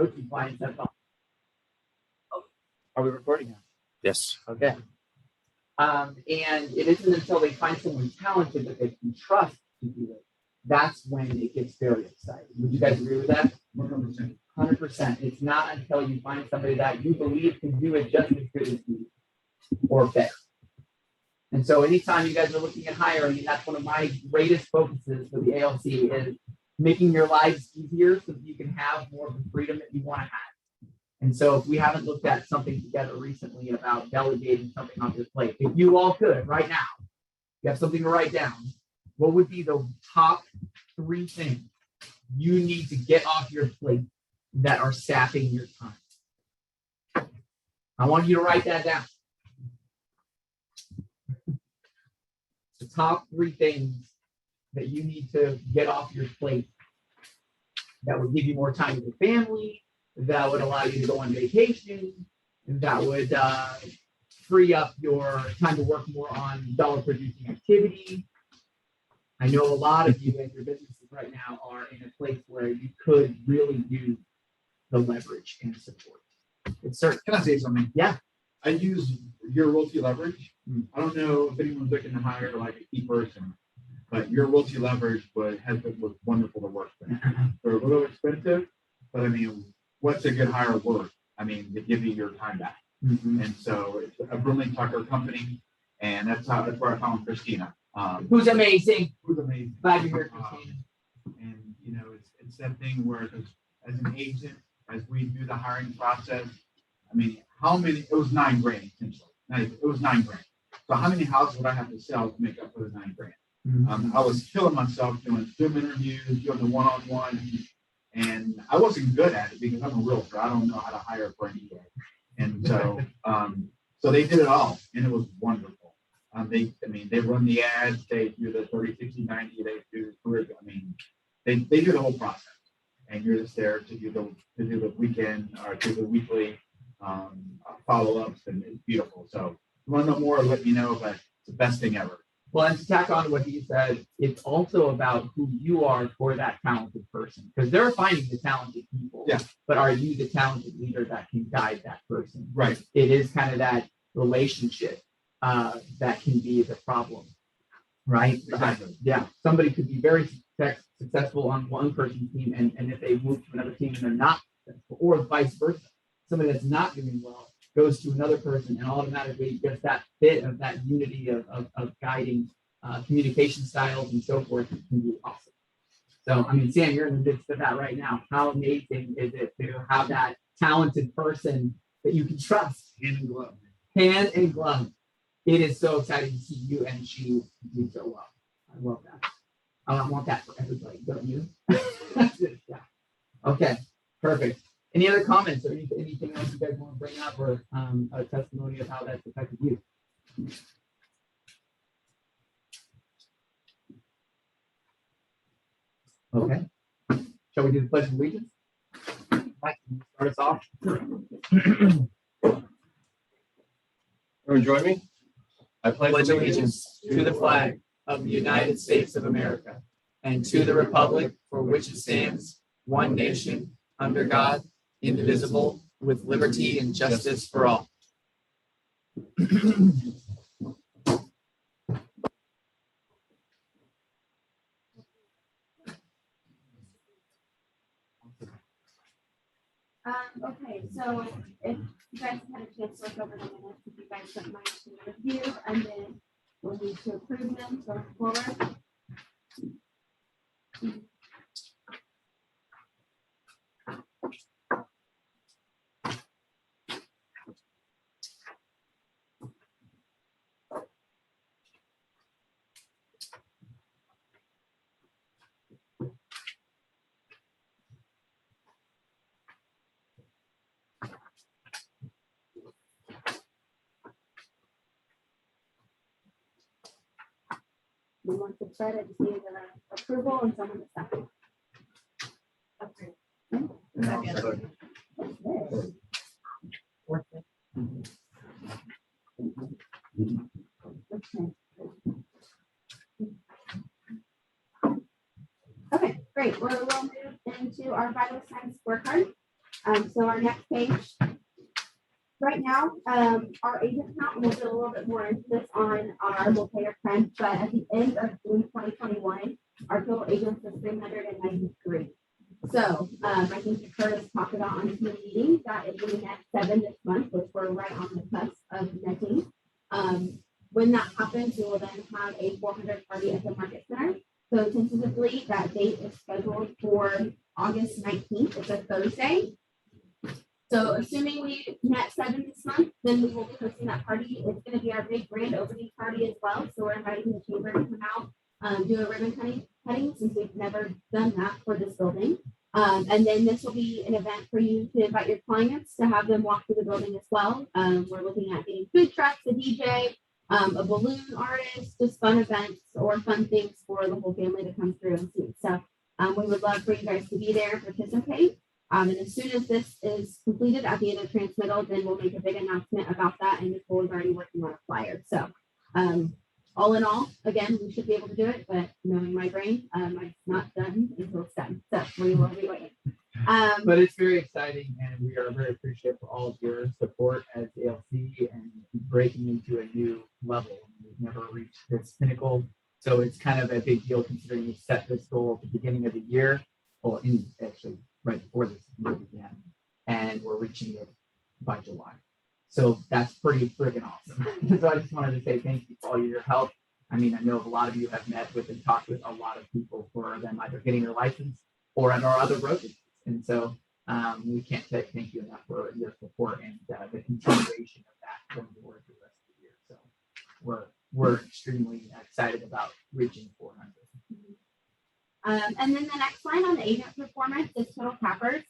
coaching clients that are we recording now? Yes. Okay. And it isn't until they find someone talented that they can trust to do it. That's when it gets very exciting. Would you guys agree with that? 100%. 100%. It's not until you find somebody that you believe can do it just as good as you or better. And so anytime you guys are looking at hiring, and that's one of my greatest focuses for the ALC is making your lives easier so that you can have more of the freedom that you want to have. And so if we haven't looked at something together recently about delegating something on your plate, if you all could right now, you have something to write down, what would be the top 3 things you need to get off your plate that are sapping your time? I want you to write that down. The top 3 things that you need to get off your plate that would give you more time with your family, that would allow you to go on vacation, that would free up your time to work more on dollar producing activity. I know a lot of you and your businesses right now are in a place where you could really use the leverage and support. It's certain. Can I say something? Yeah. I use your royalty leverage. I don't know if anyone's looking to hire like a key person, but your royalty leverage was wonderful to work with. They're a little expensive, but I mean, what's a good hire worth? I mean, to give you your time back. And so it's a Brindley Tucker company, and that's where I found Christina. Who's amazing. Who's amazing. Glad you're here, Christina. And you know, it's that thing where as an agent, as we do the hiring process, I mean, it was $9,000 essentially. It was $9,000. So how many houses would I have to sell to make up for the $9,000? I was killing myself doing Zoom interviews, doing the one-on-one, and I wasn't good at it because I'm a realtor. I don't know how to hire for anything. And so, so they did it all, and it was wonderful. They run the ads, they do the 30, 60, 90, they do career. I mean, they do the whole process, and you're just there to do the weekend or do the weekly follow-ups, and it's beautiful. So if you want to know more, let me know, but it's the best thing ever. Well, and to tack on to what he said, it's also about who you are for that talented person, because they're finding the talented people. Yeah. But are you the talented leader that can guide that person? Right. It is kind of that relationship that can be the problem, right? Exactly. Yeah. Somebody could be very successful on one person's team, and if they move to another team and they're not successful, or vice versa, somebody that's not doing well goes to another person and automatically gets that fit of that unity of guiding communication styles and so forth. It can be awesome. So, I mean, Sam, you're in the midst of that right now. How amazing is it to have that talented person that you can trust? Hand in glove. Hand in glove. It is so exciting to see you and she do so well. I love that. I want that for everybody, don't you? Yeah. Okay, perfect. Any other comments or anything else you guys want to bring up, or a testimony of how that's affected you? Okay. Shall we do the Pledge of Allegiance? Mike, can you start us off? Everyone join me? I pledge allegiance to the flag of the United States of America and to the republic for which it stands, one nation, under God, indivisible, with liberty and justice for all. Okay, so if you guys had a chance to look over the minutes, if you guys don't mind to review, and then we'll need to approve them going forward. And once it's read, I just need an approval and someone to second. Okay. Okay, great. We'll move into our vital signs scorecard. So our next page. Right now, our agent count, we'll get a little bit more into this on our multi-year trend, but at the end of June 2021, our total agents was 393. So I think you heard us talk about on the meeting that is going to net 7 this month, which we're right on the cusp of netting. When that happens, we will then have a 400 party at the Market Center. So tentatively, that date is scheduled for August 19th. It's a Thursday. So assuming we net 7 this month, then we will be hosting that party. It's going to be our big grand opening party as well. So we're inviting the chamber to come out, do a ribbon cutting since we've never done that for this building. And then this will be an event for you to invite your clients to have them walk through the building as well. We're looking at getting food trucks, a DJ, a balloon artist, just fun events or fun things for the whole family to come through and see. So we would love for you guys to be there and participate. And as soon as this is completed at the end of transmittal, then we'll make a big announcement about that. And Nicole is already working on a flyer. So all in all, again, we should be able to do it, but knowing my brain, it's not done until it's done. So we will be waiting. But it's very exciting, and we are very appreciative for all of your support as ALC and breaking into a new level. We've never reached this pinnacle, so it's kind of a big deal considering we set this goal at the beginning of the year, or actually right before this year began, and we're reaching it by July. So that's pretty freaking awesome. So I just wanted to say thank you for all your help. I mean, I know a lot of you have met with and talked with a lot of people for them either getting their license or at our other brokerages. And so we can't say thank you enough for your support and the continuation of that going forward for the rest of the year. So we're extremely excited about reaching 400. And then the next line on the agent performance is total cappers.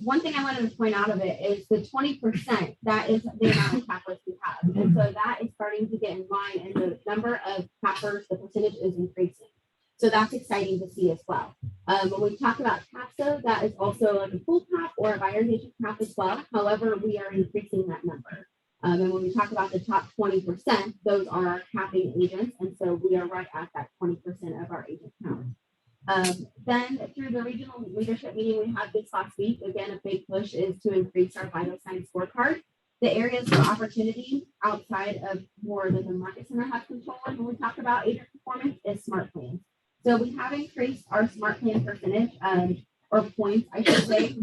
One thing I wanted to point out of it is the 20%, that is the amount of cappers we have. And so that is starting to get in line, and the number of cappers, the percentage is increasing. So that's exciting to see as well. When we talk about caps, though, that is also like a full cap or a buyer's agent cap as well. However, we are increasing that number. And when we talk about the top 20%, those are our capping agents. And so we are right at that 20% of our agent count. Then through the regional leadership meeting we had this last week, again, a big push is to increase our vital signs scorecard. The areas of opportunity outside of more than the Market Center has control of when we talk about agent performance is smart plans. So we have increased our smart plan percentage, or points, I should say,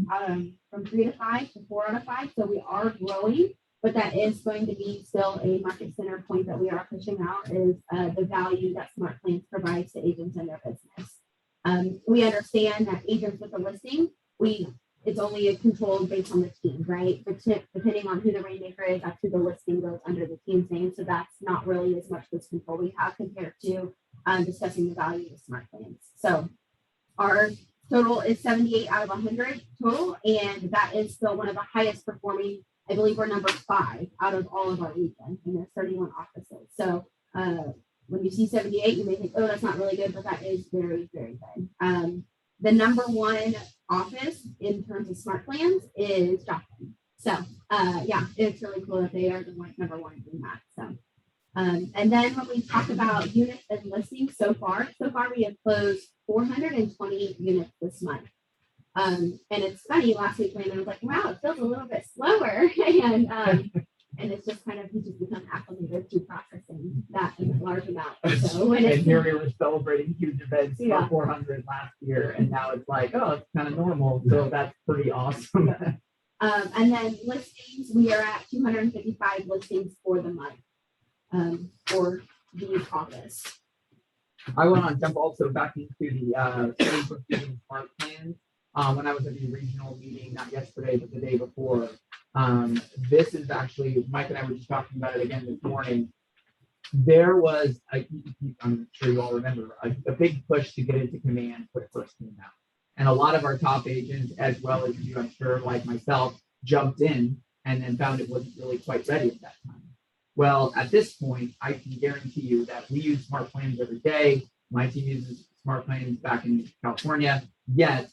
from 3 to 5 to 4 out of 5. So we are growing, but that is going to be still a Market Center point that we are pushing out is the value that smart plans provides to agents and their business. We understand that agents with a listing, it's only controlled based on the team, right? But depending on who the rainmaker is, that's who the listing goes under the team's name. So that's not really as much this control we have compared to discussing the value of smart plans. So our total is 78 out of 100 total, and that is still one of the highest performing. I believe we're number 5 out of all of our region, and there's 31 offices. So when you see 78, you may think, oh, that's not really good, but that is very, very good. The number 1 office in terms of smart plans is Joplin. So yeah, it's really cool that they are the number 1 in that. So and then when we talk about units and listings so far we have closed 420 units this month. And it's funny, last week Brandon was like, wow, it feels a little bit slower. And it's just kind of, you just become acclimated to processing that in a large amount. So when And here we were celebrating huge events Yeah. for 400 last year, and now it's like, oh, it's kind of normal. So that's pretty awesome. and then listings, we are at 255 listings for the month for the office. I want to jump also back into the study proceeding smart plans. When I was at the regional meeting, not yesterday, but the day before, this is actually, Mike and I were just talking about it again this morning. There was, I'm sure you all remember, a big push to get into command when it first came out. And a lot of our top agents, as well as you, I'm sure, like myself, jumped in and then found it wasn't really quite ready at that time. Well, at this point, I can guarantee you that we use smart plans every day. My team uses smart plans back in California, yet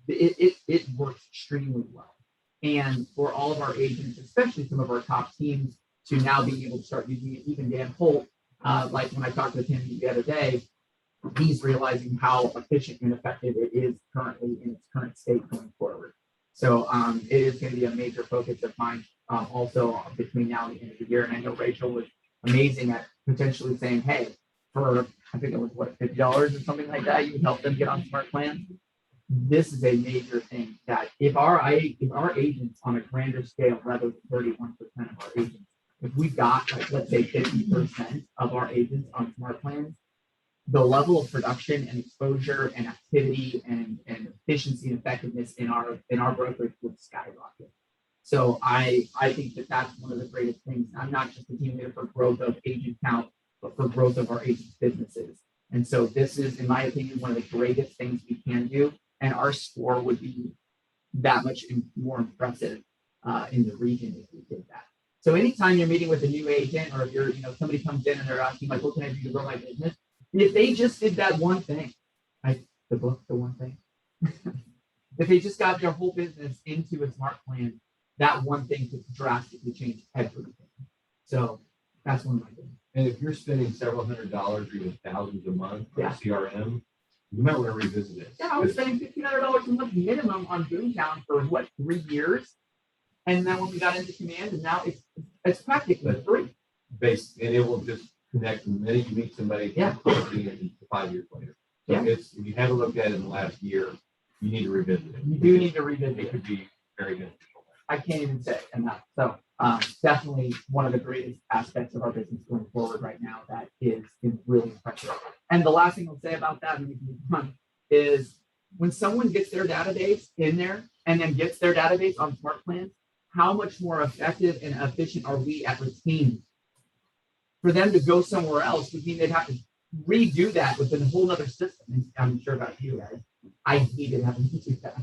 it works extremely well. And for all of our agents, especially some of our top teams, to now being able to start using it, even Dan Holt, like when I talked with him the other day, he's realizing how efficient and effective it is currently in its current state going forward. So it is going to be a major focus of mine also between now and the end of the year. And I know Rachel was amazing at potentially saying, hey, for I think it was what, $50 or something like that, you can help them get on smart plans. This is a major thing that if our agents on a grander scale, rather than 31% of our agents, if we got like, let's say 50% of our agents on smart plans, the level of production and exposure and activity and efficiency and effectiveness in our brokerage would skyrocket. So I think that that's one of the greatest things. I'm not just a team leader for growth of agent count, but for growth of our agents' businesses. And so this is, in my opinion, one of the greatest things we can do. And our score would be that much more impressive in the region if we did that. So anytime you're meeting with a new agent, or if you're, somebody comes in and they're asking like, what can I do to grow my business? If they just did that one thing, the one thing, if they just got their whole business into a smart plan, that one thing could drastically change everything. So that's one of my things. And if you're spending several $100s or even thousands a month on Yeah. CRM, you might want to revisit it. Yeah, I was spending $1,500 a month minimum on Boomtown for what, 3 years? And then when we got into Command, and now it's practically free. And it will just connect the minute you meet somebody. Yeah. Quickly and 5 years later. So Yeah. if you haven't looked at it in the last year, you need to revisit it. You do need to revisit It it. could be very beneficial. I can't even say enough. So definitely one of the greatest aspects of our business going forward right now that is really impressive. And the last thing I'll say about that, and we can move on, is when someone gets their database in there and then gets their database on smart plans, how much more effective and efficient are we at retaining? For them to go somewhere else would mean they'd have to redo that within a whole other system. And I'm sure about you guys. I hated having to do that.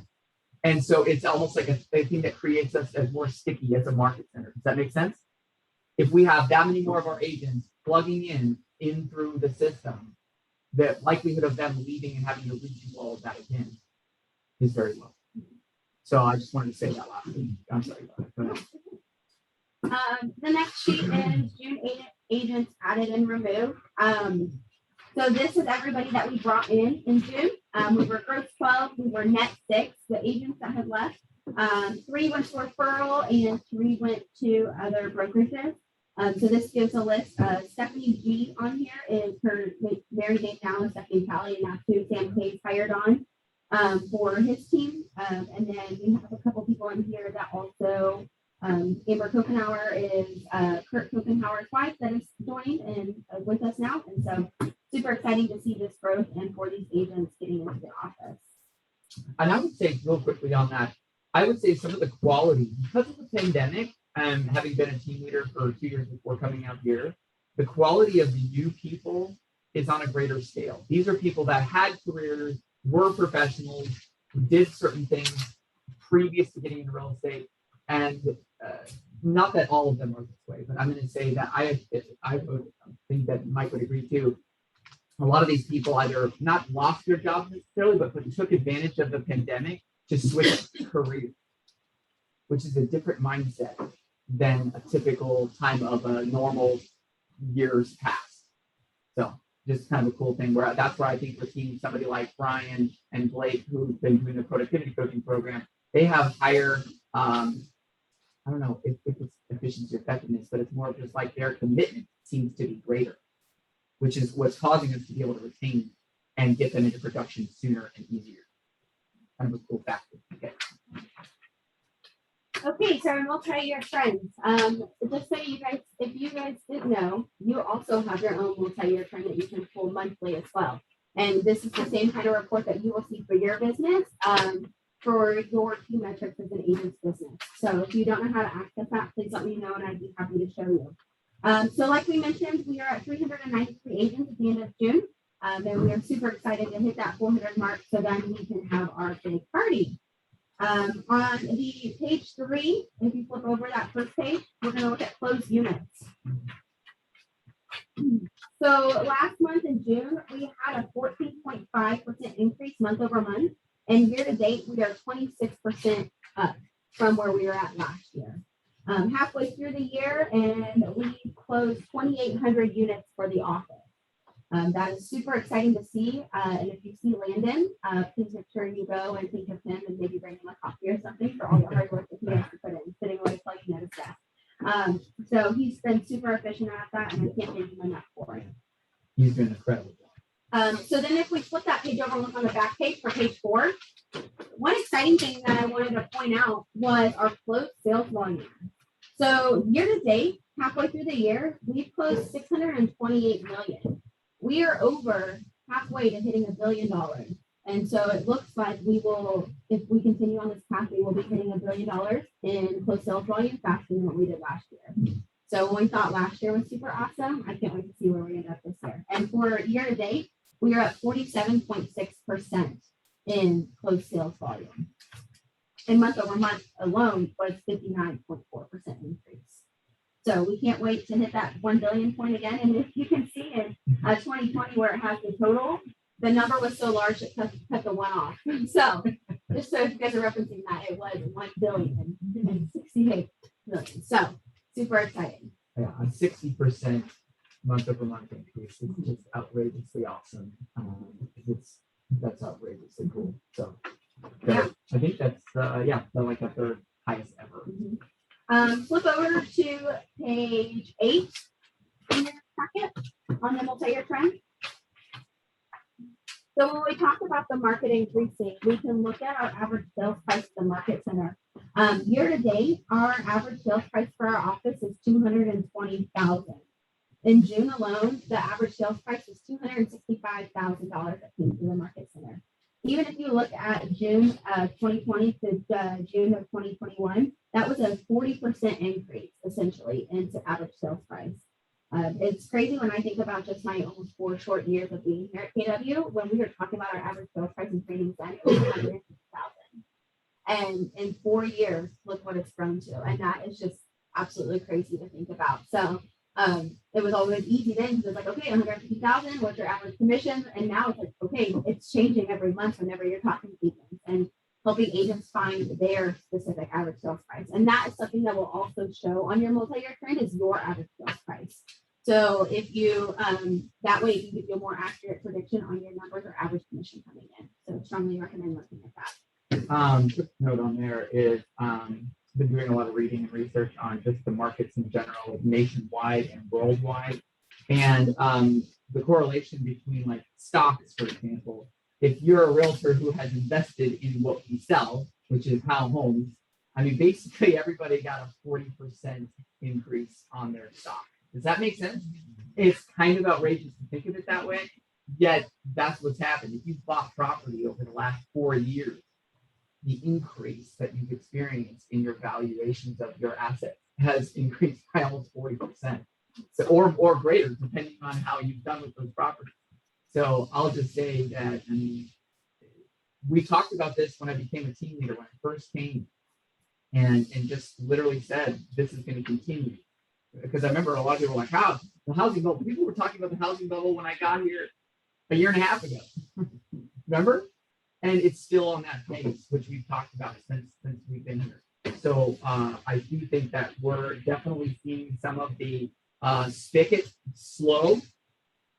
And so it's almost like a thing that creates us as more sticky as a market center. Does that make sense? If we have that many more of our agents plugging in through the system, the likelihood of them leaving and having to redo all of that again is very low. So I just wanted to say that last thing. I'm sorry about it. Go ahead. The next sheet is June agents added and removed. So this is everybody that we brought in June. We were gross 12, we were net 6, the agents that had left. 3 went to referral and 3 went to other brokerages. So this gives a list. Stephanie G on here is her married name now is Stephanie Callie, and that's who Sam Hayes hired on for his team. And then we have a couple people in here that also Amber Kopenhauer is Kurt Kopenhauer's wife that is joined and with us now. And so super exciting to see this growth and for these agents getting into the office. And I would say real quickly on that, I would say some of the quality, because of the pandemic and having been a team leader for 2 years before coming out here, the quality of the new people is on a greater scale. These are people that had careers, were professionals, did certain things previous to getting into real estate. And not that all of them are this way, but I'm going to say that I would think that Mike would agree too. A lot of these people either not lost their jobs necessarily, but took advantage of the pandemic to switch careers, which is a different mindset than a typical time of a normal years past. So just kind of a cool thing where that's where I think we're seeing somebody like Brian and Blake, who've been doing the productivity coaching program. They have higher, I don't know if it's efficiency or effectiveness, but it's more of just like their commitment seems to be greater, which is what's causing us to be able to retain and get them into production sooner and easier. Kind of a cool factor. Okay, so our multi-year trends. Just so you guys, if you guys didn't know, you also have your own multi-year trend that you can pull monthly as well. And this is the same kind of report that you will see for your business, for your key metrics as an agent's business. So if you don't know how to access that, please let me know and I'd be happy to show you. So like we mentioned, we are at 393 agents at the end of June. And we are super excited to hit that 400 mark so then we can have our big party. On the page 3, if you flip over that first page, we're going to look at closed units. So last month in June, we had a 14.5% increase month over month. And year to date, we are 26% up from where we were at last year. Halfway through the year, and we closed 2,800 units for the office. That is super exciting to see. And if you see Landon, please make sure you go and think of him and maybe bring him a coffee or something for all the hard work that he has to put in, sitting away plugging at his desk. So he's been super efficient at that, and I can't thank him enough for it. He's been incredible. So then if we flip that page over and look on the back page for page 4, one exciting thing that I wanted to point out was our closed sales volume. So year to date, halfway through the year, we've closed 628 million. We are over halfway to hitting $1 billion. And so it looks like we will, if we continue on this path, we will be hitting $1 billion in closed sales volume faster than what we did last year. So when we thought last year was super awesome, I can't wait to see where we end up this year. And for year to date, we are at 47.6% in closed sales volume. And month over month alone was 59.4% increase. So we can't wait to hit that 1 billion point again. And if you can see in 2020 where it has the total, the number was so large it cut the one off. So just so if you guys are referencing that, it was 1 billion and 68 million. So super exciting. Yeah, a 60% month over month increase is just outrageously awesome. That's outrageously cool. So Yeah. I think that's like the third highest ever. Flip over to page 8 in your packet on the multi-year trend. So when we talk about the market increasing, we can look at our average sales price at the market center. Year to date, our average sales price for our office is $220,000. In June alone, the average sales price was $265,000 that came to the market center. Even if you look at June 2020 to June of 2021, that was a 40% increase essentially into average sales price. It's crazy when I think about just my almost 4 short years of being here at KW. When we were talking about our average sales price in training then, it was $150,000. And in 4 years, look what it's grown to. And that is just absolutely crazy to think about. So it was always easy then because it's like, okay, 150,000, what's your average commission? And now it's like, okay, it's changing every month whenever you're talking to agents and helping agents find their specific average sales price. And that is something that will also show on your multi-year trend is your average sales price. So if you, that way you can give you a more accurate prediction on your numbers or average commission coming in. So strongly recommend looking at that. Quick note on there is been doing a lot of reading and research on just the markets in general, nationwide and worldwide. And the correlation between like stocks, for example, if you're a realtor who has invested in what we sell, which is How Homes, I mean, basically everybody got a 40% increase on their stock. Does that make sense? It's kind of outrageous to think of it that way, yet that's what's happened. If you've bought property over the last 4 years, the increase that you've experienced in your valuations of your assets has increased by almost 40%, so, or greater, depending on how you've done with those properties. So I'll just say that, I mean, we talked about this when I became a team leader when I first came, and just literally said, this is going to continue. Because I remember a lot of people were like, how the housing bubble, people were talking about the housing bubble when I got here a year and a half ago. Remember? And it's still on that pace, which we've talked about since we've been here. So I do think that we're definitely seeing some of the spigot slow.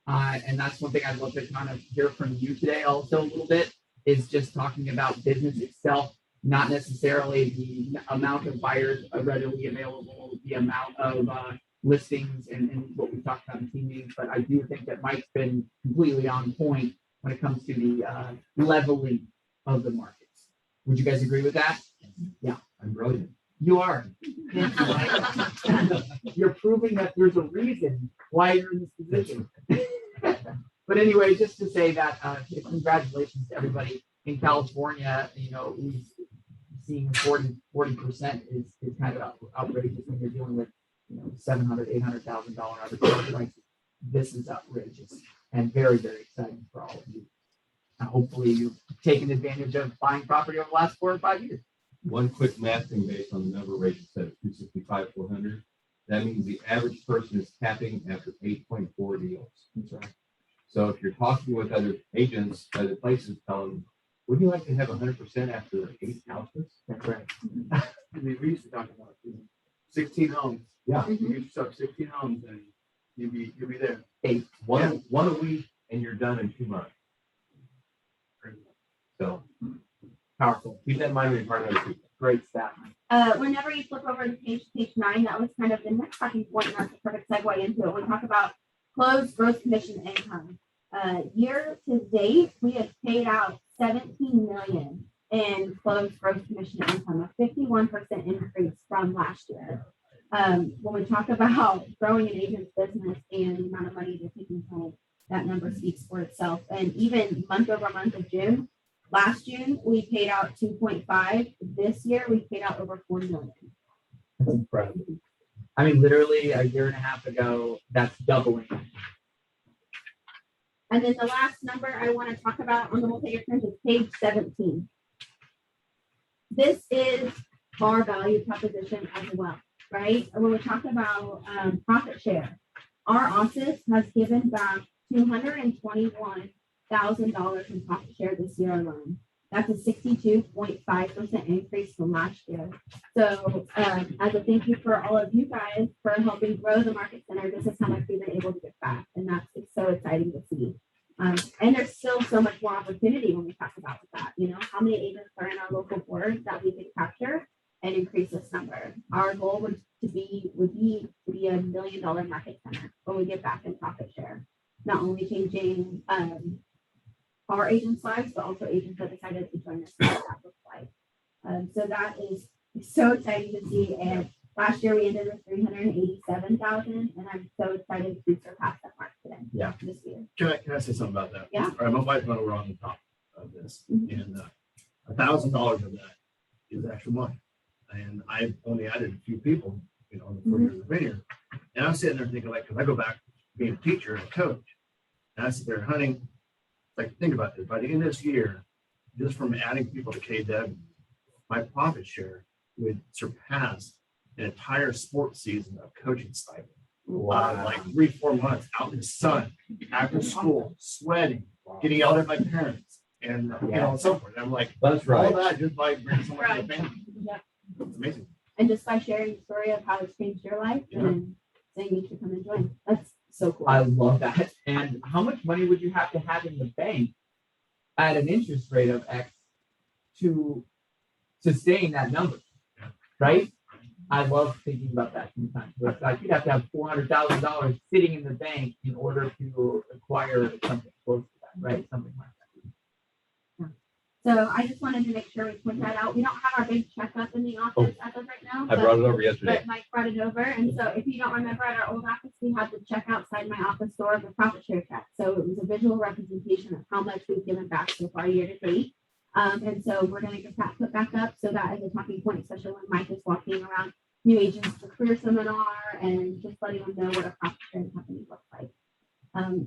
And that's one thing I'd love to kind of hear from you today also a little bit, is just talking about business itself, not necessarily the amount of buyers readily available, the amount of listings and what we talked about in team meetings. But I do think that Mike's been completely on point when it comes to the leveling of the markets. Would you guys agree with that? Yeah. I'm brilliant. You are. Thank you, Mike. You're proving that there's a reason why you're in this position. But anyway, just to say that congratulations to everybody in California. You know, we've seen 40% is kind of outrageous when you're dealing with, you know, $700,000, $800,000 average prices. This is outrageous and very, very exciting for all of you. And hopefully you've taken advantage of buying property over the last 4 or 5 years. One quick math thing based on the number Rachel said, 265, 400. That means the average person is capping after 8.4 deals. That's right. So if you're talking with other agents, other places, tell them, would you like to have 100% after 8 houses? That's right. I mean, we used to talk about 16 homes. Yeah. You used to sell 16 homes and you'll be there. One a week, and you're done in 2 months. So powerful. Keep that in mind when you're part of other people. Great stat. Whenever you flip over to page 9, that was kind of the next talking point, and that's a perfect segue into it. We talk about closed gross commission income. Year to date, we have paid out $17 million in closed gross commission income, a 51% increase from last year. When we talk about growing an agent's business and the amount of money they're taking home, that number speaks for itself. And even month over month of June, last June, we paid out 2.5. This year, we paid out over $4 million. That's incredible. I mean, literally a year and a half ago, that's doubling. And then the last number I want to talk about on the multi-year trend is page 17. This is our value proposition as well, right? When we talk about profit share, our office has given back $221,000 in profit share this year alone. That's a 62.5% increase from last year. So as a thank you for all of you guys for helping grow the market center, this is how much we've been able to get back. And it's so exciting to see. And there's still so much more opportunity when we talk about that. You know, how many agents are in our local board that we can capture and increase this number? Our goal would be a $1 million market center when we get back in profit share. Not only changing our agents' lives, but also agents that decided to join us. That looks like. So that is so exciting to see. And last year we ended with 387,000, and I'm so excited to surpass that mark today. Yeah. This year. Can I say something about that? Yeah. All right, my wife and I were on the top of this, Mhm. and $1,000 of that is extra money. And I've only added a few people, you know, in the 4 years I've been here. And I'm sitting there thinking, like, because I go back to being a teacher and a coach, and I sit there hunting. Like, think about this. By the end of this year, just from adding people to KW, my profit share would surpass an entire sports season of coaching stipend. Wow. Like 3-4 months out in the sun, after school, sweating, getting yelled at by parents, and you know, and so forth. And I'm like, That's all right. that just by bringing someone to the Right. family. Yeah. It's amazing. And just by sharing the story of how it's changed your life and saying you should come and join. That's so cool. I love that. And how much money would you have to have in the bank at an interest rate of X to sustain that number? Right? I love thinking about that sometimes. But like you'd have to have $400,000 sitting in the bank in order to acquire something close to that, right? Something like that. So I just wanted to make sure we point that out. We don't have our big checkup in the office as of right now. I brought it over yesterday. But Mike brought it over. And so if you don't remember, at our old office, we had the check outside my office door of the profit share check. So it was a visual representation of how much we've given back so far year to date. And so we're going to get that put back up so that is a talking point, especially when Mike is walking around new agents for career seminar and just letting them know what a profit sharing company looks like.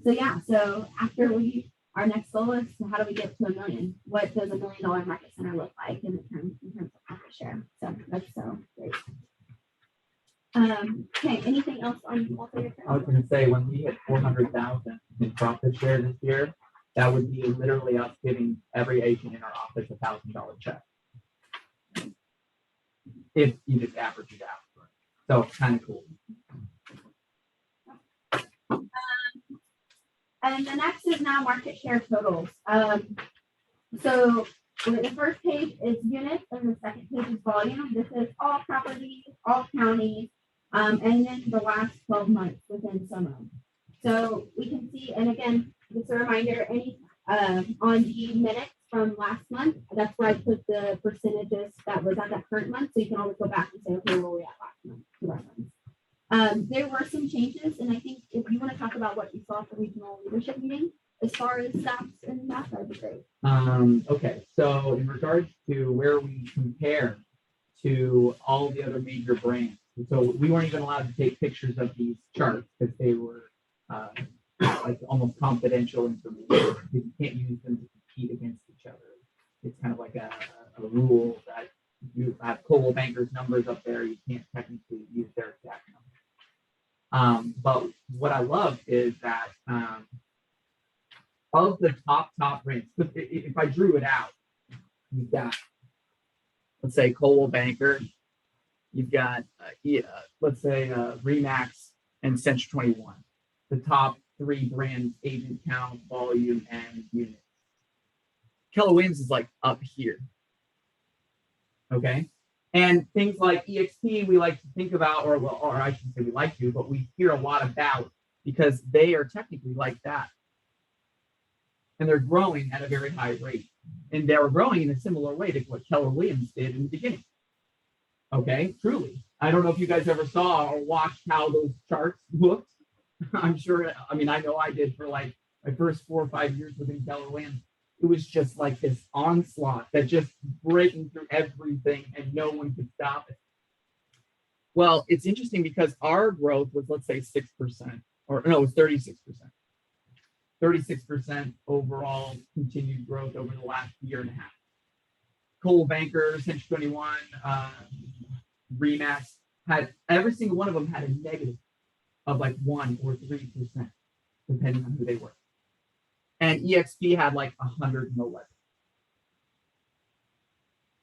So after our next goal is how do we get to $1 million? What does $1 million market center look like in terms of profit share? So that's so great. Okay, anything else on multi-year? I was going to say when we hit 400,000 in profit share this year, that would be literally us giving every agent in our office $1,000 check. If you just average it out. So kind of cool. And the next is now market share totals. So the first page is units and the second page is volume. This is all properties, all counties, and then the last 12 months within SOMO. So we can see, and again, just a reminder, any on the minutes from last month, that's where I put the percentages that was at that current month. So you can always go back and say, okay, where were we at last month to reference. There were some changes, and I think if you want to talk about what you saw at the regional leadership meeting, as far as staffs and that, that'd be great. Okay, so in regards to where we compare to all the other major brands, so we weren't even allowed to take pictures of these charts because they were like almost confidential information. You can't use them to compete against each other. It's kind of like a rule that you have Coldwell Banker's numbers up there, you can't technically use their exact numbers. But what I love is that of the top brands, if I drew it out, you've got, let's say, Coldwell Banker, you've got, let's say, Remax and Century 21. the top 3 brands, agent count, volume, and units. Keller Williams is like up here. Okay. And things like EXP, we like to think about, or I shouldn't say we like to, but we hear a lot about because they are technically like that. And they're growing at a very high rate. And they're growing in a similar way to what Keller Williams did in the beginning. Okay, truly. I don't know if you guys ever saw or watched how those charts looked. I'm sure, I mean, I know I did for like my first 4 or 5 years within Keller Williams. It was just like this onslaught that just breaking through everything and no one could stop it. Well, it's interesting because our growth was, let's say, 6%, or no, it was 36%. 36% overall continued growth over the last year and a half. Coldwell Banker, Century 21, Remax had every single one of them had a negative of like 1 or 3%, depending on who they were. And EXP had like 111.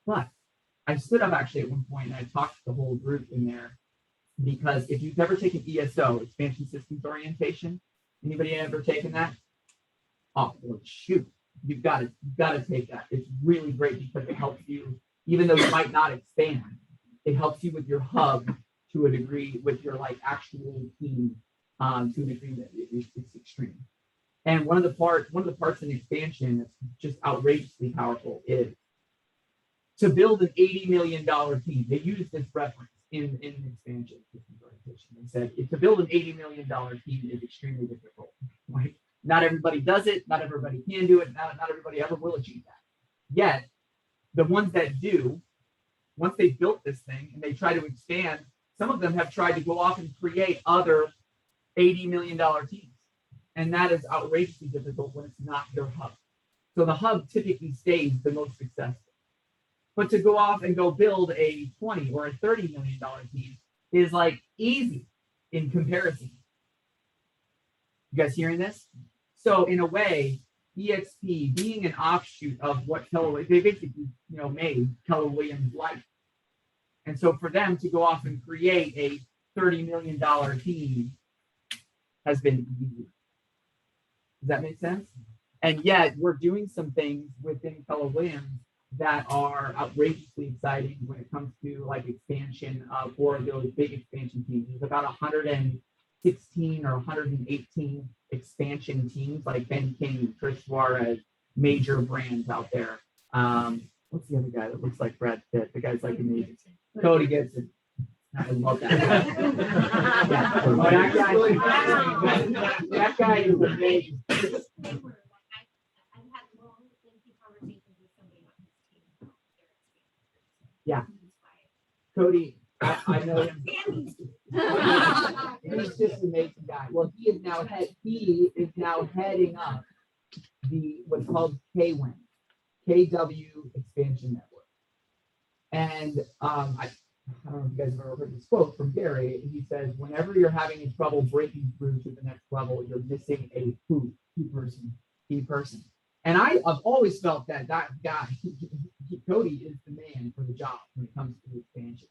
But I stood up actually at one point and I talked to the whole group in there because if you've ever taken ESO, Expansion Systems Orientation, anybody ever taken that? Oh, well, shoot, you've got to take that. It's really great because it helps you, even though you might not expand, it helps you with your hub to a degree, with your like actual team to an degree that it's extreme. And one of the parts in expansion that's just outrageously powerful is to build an $80 million team. They use this reference in expansion systems orientation. They said to build an $80 million team is extremely difficult. Like, not everybody does it, not everybody can do it, not everybody ever will achieve that. Yet, the ones that do, once they've built this thing and they try to expand, some of them have tried to go off and create other $80 million teams. And that is outrageously difficult when it's not their hub. So the hub typically stays the most successful. But to go off and go build a $20 or a $30 million team is like easy in comparison. You guys hearing this? So in a way, EXP being an offshoot of what Keller, they basically, made Keller Williams life. And so for them to go off and create a $30 million team has been easy. Does that make sense? And yet we're doing some things within Keller Williams that are outrageously exciting when it comes to like expansion for those big expansion teams. There's about 116 or 118 expansion teams like Ben King, Chris Suarez, major brands out there. What's the other guy that looks like Brad Pitt? The guy's like amazing. Cody gets it. I love that guy. That guy is amazing. Yeah. Cody, I know him. He's just an amazing guy. Well, he is now heading up what's called KWIN, KW Expansion Network. And I don't know if you guys have ever heard this quote from Gary. He says, whenever you're having trouble breaking through to the next level, you're missing a key person. And I've always felt that guy, Cody, is the man for the job when it comes to expansion.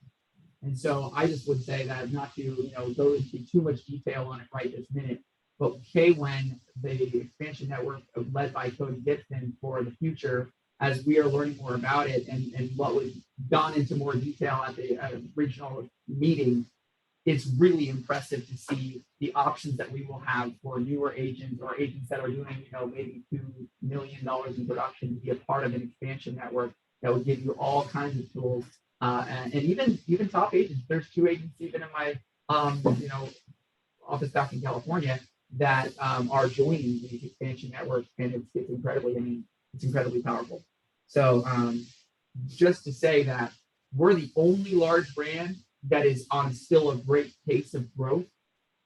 And so I just would say that, not to go into too much detail on it right this minute, but KWIN, the expansion network led by Cody Gibson for the future, as we are learning more about it and what was gone into more detail at the regional meeting, it's really impressive to see the options that we will have for newer agents or agents that are doing, maybe $2 million in production to be a part of an expansion network that would give you all kinds of tools. And even top agents. There's 2 agents even in my office back in California that are joining the expansion network, and it's incredibly powerful. So just to say that we're the only large brand that is on still a great pace of growth,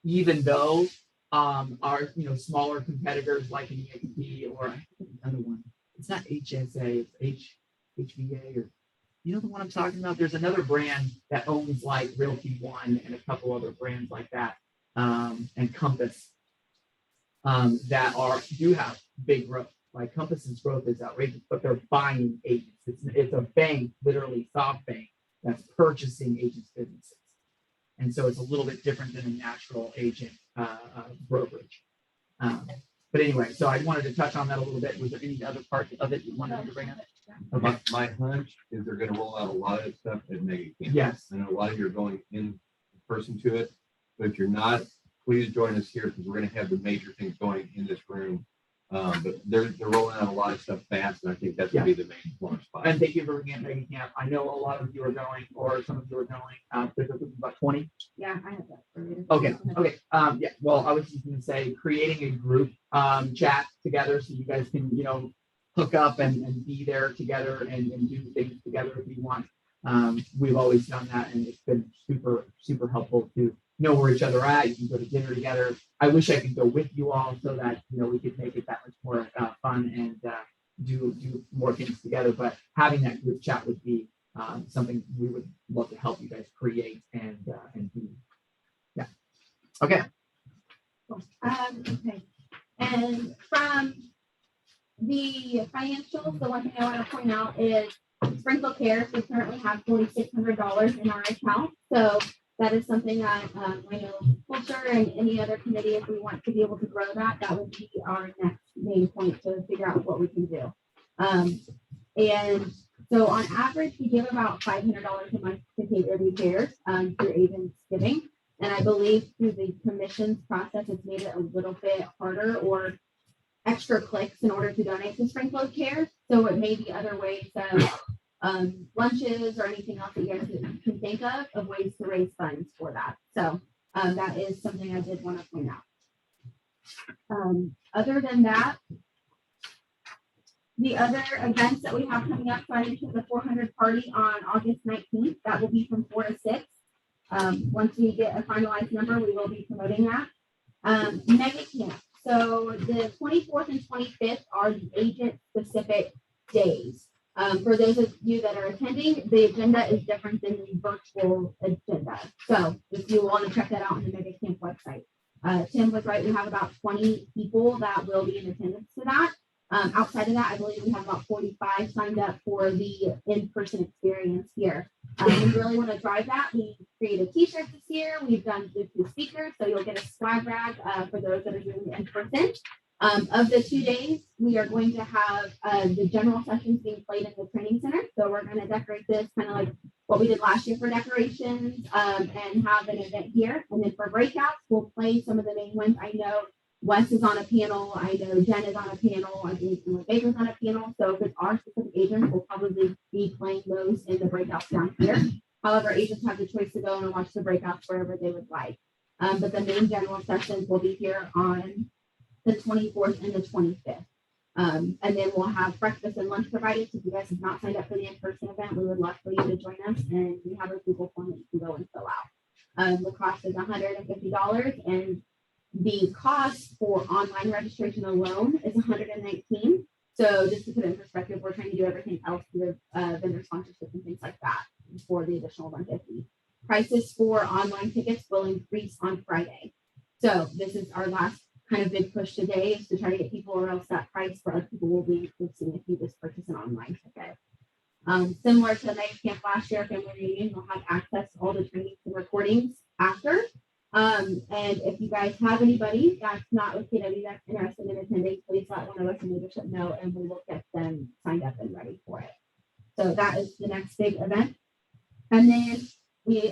even though our smaller competitors like an EXP or another one, it's not HSA, it's HVA, or the one I'm talking about. There's another brand that owns like Realty One and a couple other brands like that, and Compass that do have big growth. Like Compass's growth is outrageous, but they're buying agents. It's a bank, literally SoftBank, that's purchasing agents' businesses. And so it's a little bit different than a natural agent brokerage. But anyway, so I wanted to touch on that a little bit. Was there any other part of it you wanted to bring up? Okay. My hunch is they're gonna roll out a lot of stuff at Mega Camp. Yes. I know a lot of you are going in person to it, but if you're not, please join us here because we're gonna have the major things going in this room. But they're rolling out a lot of stuff fast, and I think that's gonna be the main launch spot. And thank you for bringing up Mega Camp. I know a lot of you are going, or some of you are going. There's about 20. Yeah, I have that for later. Okay. Yeah. Well, I was just going to say, creating a group chat together so you guys can, hook up and be there together and do things together if you want. We've always done that, and it's been super, super helpful to know where each other are at. You can go to dinner together. I wish I could go with you all so that we could make it that much more fun and do more things together. But having that group chat would be something we would love to help you guys create and do. Yeah. Okay. Okay. And from the financials, the one thing I want to point out is Sprinkle Cares. We currently have $4,600 in our account. So that is something that I know culture and any other committee, if we want to be able to grow that, that would be our next main point to figure out what we can do. And so on average, we give about $500 a month to pay their repairs through agents giving. And I believe through the commissions process, it's made it a little bit harder or extra clicks in order to donate to Sprinkler Care. So it may be other ways of lunches or anything else that you guys can think of ways to raise funds for that. So that is something I did want to point out. Other than that, the other events that we have coming up, so I mentioned the 400 party on August 19th. That will be from 4 to 6. Once we get a finalized number, we will be promoting that. Mega Camp. So the 24th and 25th are the agent-specific days. For those of you that are attending, the agenda is different than the virtual agenda. So if you want to check that out on the Mega Camp website. Tim was right, we have about 20 people that will be in attendance to that. Outside of that, I believe we have about 45 signed up for the in-person experience here. We really want to drive that. We created t-shirts this year. We've done the 2 speakers, so you'll get a swag bag for those that are doing the in-person. Of the 2 days, we are going to have the general sessions being played in the training center. So we're going to decorate this kind of like what we did last year for decorations and have an event here. And then for breakouts, we'll play some of the main ones. I know Wes is on a panel. I know Jen is on a panel. I think Baker's on a panel. So if it's our specific agents, we'll probably be playing those in the breakouts down here. However, agents have the choice to go and watch the breakouts wherever they would like. But the main general sessions will be here on the 24th and the 25th. And then we'll have breakfast and lunch provided. So if you guys have not signed up for the in-person event, we would love for you to join us. And we have a Google form that you can go and fill out. The cost is $150, and the cost for online registration alone is $119. So just to put it in perspective, we're trying to do everything else with vendor sponsorship and things like that for the additional $150. Prices for online tickets will increase on Friday. So this is our last kind of big push today, is to try to get people, or else that price for other people will be increasing if you just purchase an online ticket. Similar to the Mega Camp last year, Family Reunion will have access to all the trainings and recordings after. And if you guys have anybody that's not with KW that's interested in attending, please let one of us in leadership know, and we will get them signed up and ready for it. So that is the next big event. And then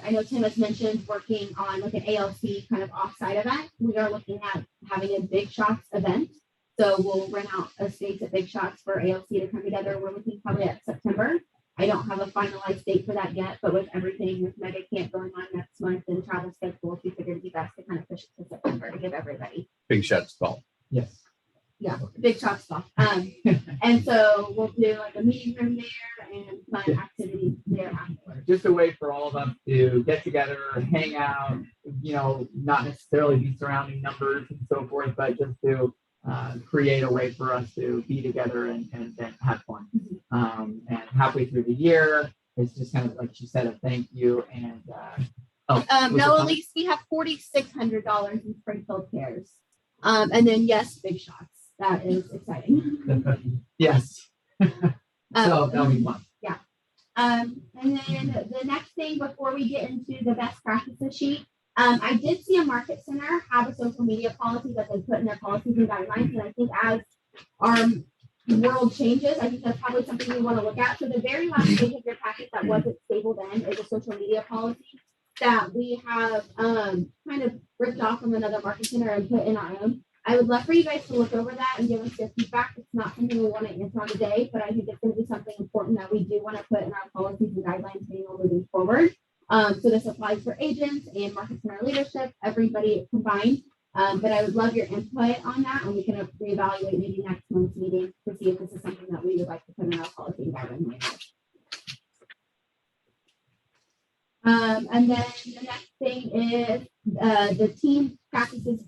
I know Tim has mentioned working on like an ALC kind of offsite event. We are looking at having a Big Shots event. So we'll rent out a space at Big Shots for ALC to come together. We're looking probably at September. I don't have a finalized date for that yet, but with everything with Mega Camp going on next month and travel schedules, we figured it'd be best to kind of push it to September to give everybody. Big Shots call. Yes. Yeah, Big Shot stuff. And so we'll do like a meeting room there and fun activities there afterwards. Just a way for all of us to get together, hang out, not necessarily be surrounding numbers and so forth, but just to create a way for us to be together and have fun. And halfway through the year, it's just kind of like she said, a thank you. And no, Elise, we have $4,600 in Springfield Cares. And then yes, Big Shots. That is exciting. yes. So that'll be fun. Yeah. And then the next thing before we get into the best practices sheet, I did see a market center have a social media policy that they put in their policies and guidelines. And I think as our world changes, I think that's probably something we want to look at. So the very last page of your packet that wasn't stable then is a social media policy that we have kind of ripped off from another market center and put in our own. I would love for you guys to look over that and give us your feedback. It's not something we want to answer on today, but I think it's going to be something important that we do want to put in our policies and guidelines manual moving forward. So this applies for agents and market center leadership, everybody combined. But I would love your input on that, and we can reevaluate maybe next month's meeting to see if this is something that we would like to put in our policy and guidelines manual. And then the next thing is the team practices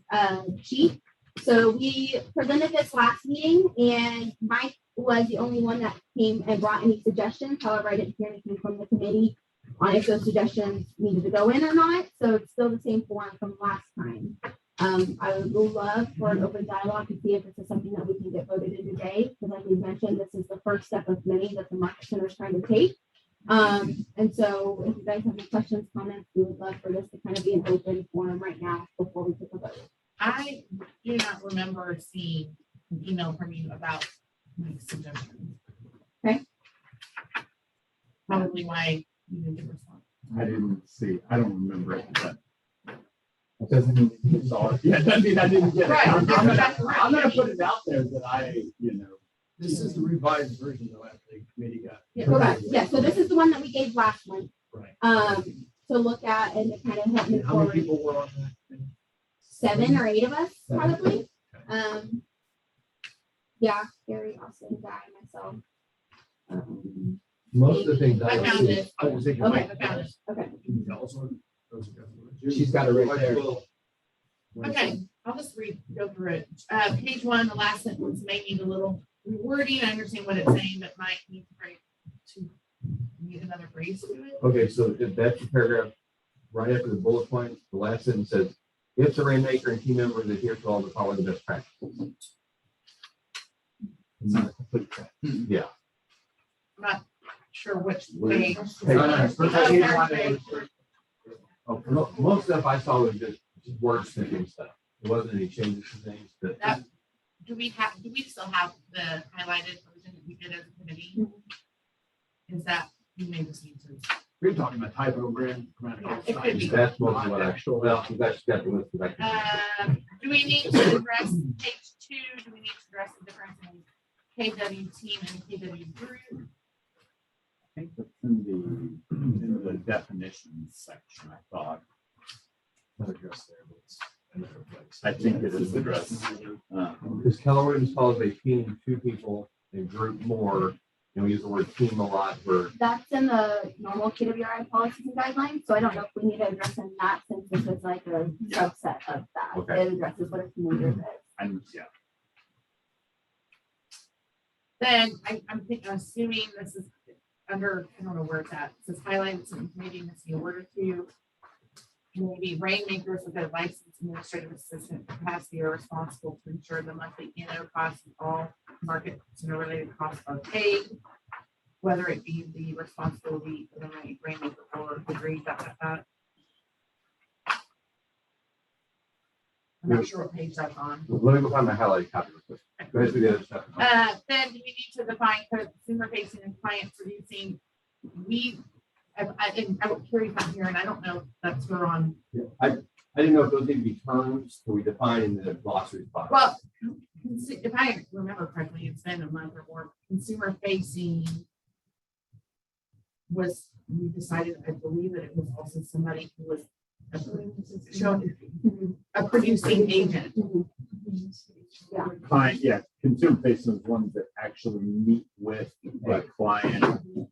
sheet. So we presented this last meeting, and Mike was the only one that came and brought any suggestions. However, I didn't hear anything from the committee on if those suggestions needed to go in or not. So it's still the same form from last time. I would love for an open dialogue to see if this is something that we can get voted in today. Because like we mentioned, this is the first step of many that the market center is trying to take. And so if you guys have any questions, comments, we would love for this to kind of be an open forum right now before we take a vote. I do not remember seeing an email from you about my suggestions. Okay. Probably why you didn't respond. I don't remember it, but It doesn't mean you saw it. yeah, I mean, I didn't get it. Right, I'm that's right. gonna put it out there that I, This is the revised version though, after the committee got. Correct. Yeah. So this is the one that we gave last month. Right. To look at and to kind of help move How many forward. people were on that thing? 7 or 8 of us, probably. Okay. Yeah, Gary, Austin, Guy, myself. Most of the things. I found it. I was thinking. Okay. I found it. Okay. She's got it right there. Okay, I'll just go through it. Page 1, the last sentence may need a little rewording. I understand what it's saying, but might need to need another phrase to it. Okay, so if that's the paragraph right after the bullet point, the last sentence says, if the rainmaker and team members adhere to all the following best practices. It's not a complete track. Yeah. I'm not sure which Wait. page. Most stuff I saw was just word snipping stuff. There wasn't any changes to things, but That- Do we still have the highlighted version that we did as a committee? Is that, you may just need to. We're talking about typo grand. It could be. that's most of what I, well, you guys got the list back. Do we need to address page 2? Do we need to address the difference in KW team and KW group? I think that's in the definitions section, I thought. Not addressed there, but it's another place. I think it is addressed. Because Keller Williams calls a team 2 people and group more. We use the word team a lot for. That's in the normal KWI policies and guidelines. So I don't know if we need to address in that since this is like a subset of that. Okay. It addresses what a team leader is. And yeah, Then I'm assuming this is under, I don't know where it's at. It says highlighted some information that's in order to maybe rainmakers with a licensed administrative assistant capacity are responsible to ensure the monthly NO costs of all market center related costs are paid, whether it be the responsibility of the rainmaker or degree. I'm not sure what page that's on. Let me go find my highlighted copy real quick. Go ahead with the other stuff. Then do we need to define consumer facing and client producing? Carrie's not here, and I don't know if that's her on. I didn't know if those need to be terms that we define in the glossary spot. Well, if I remember correctly, it's been a month or more. Consumer facing was, we decided, I believe that it was also somebody who was a producing agent. client, yeah, consumer facing is ones that actually meet with a client.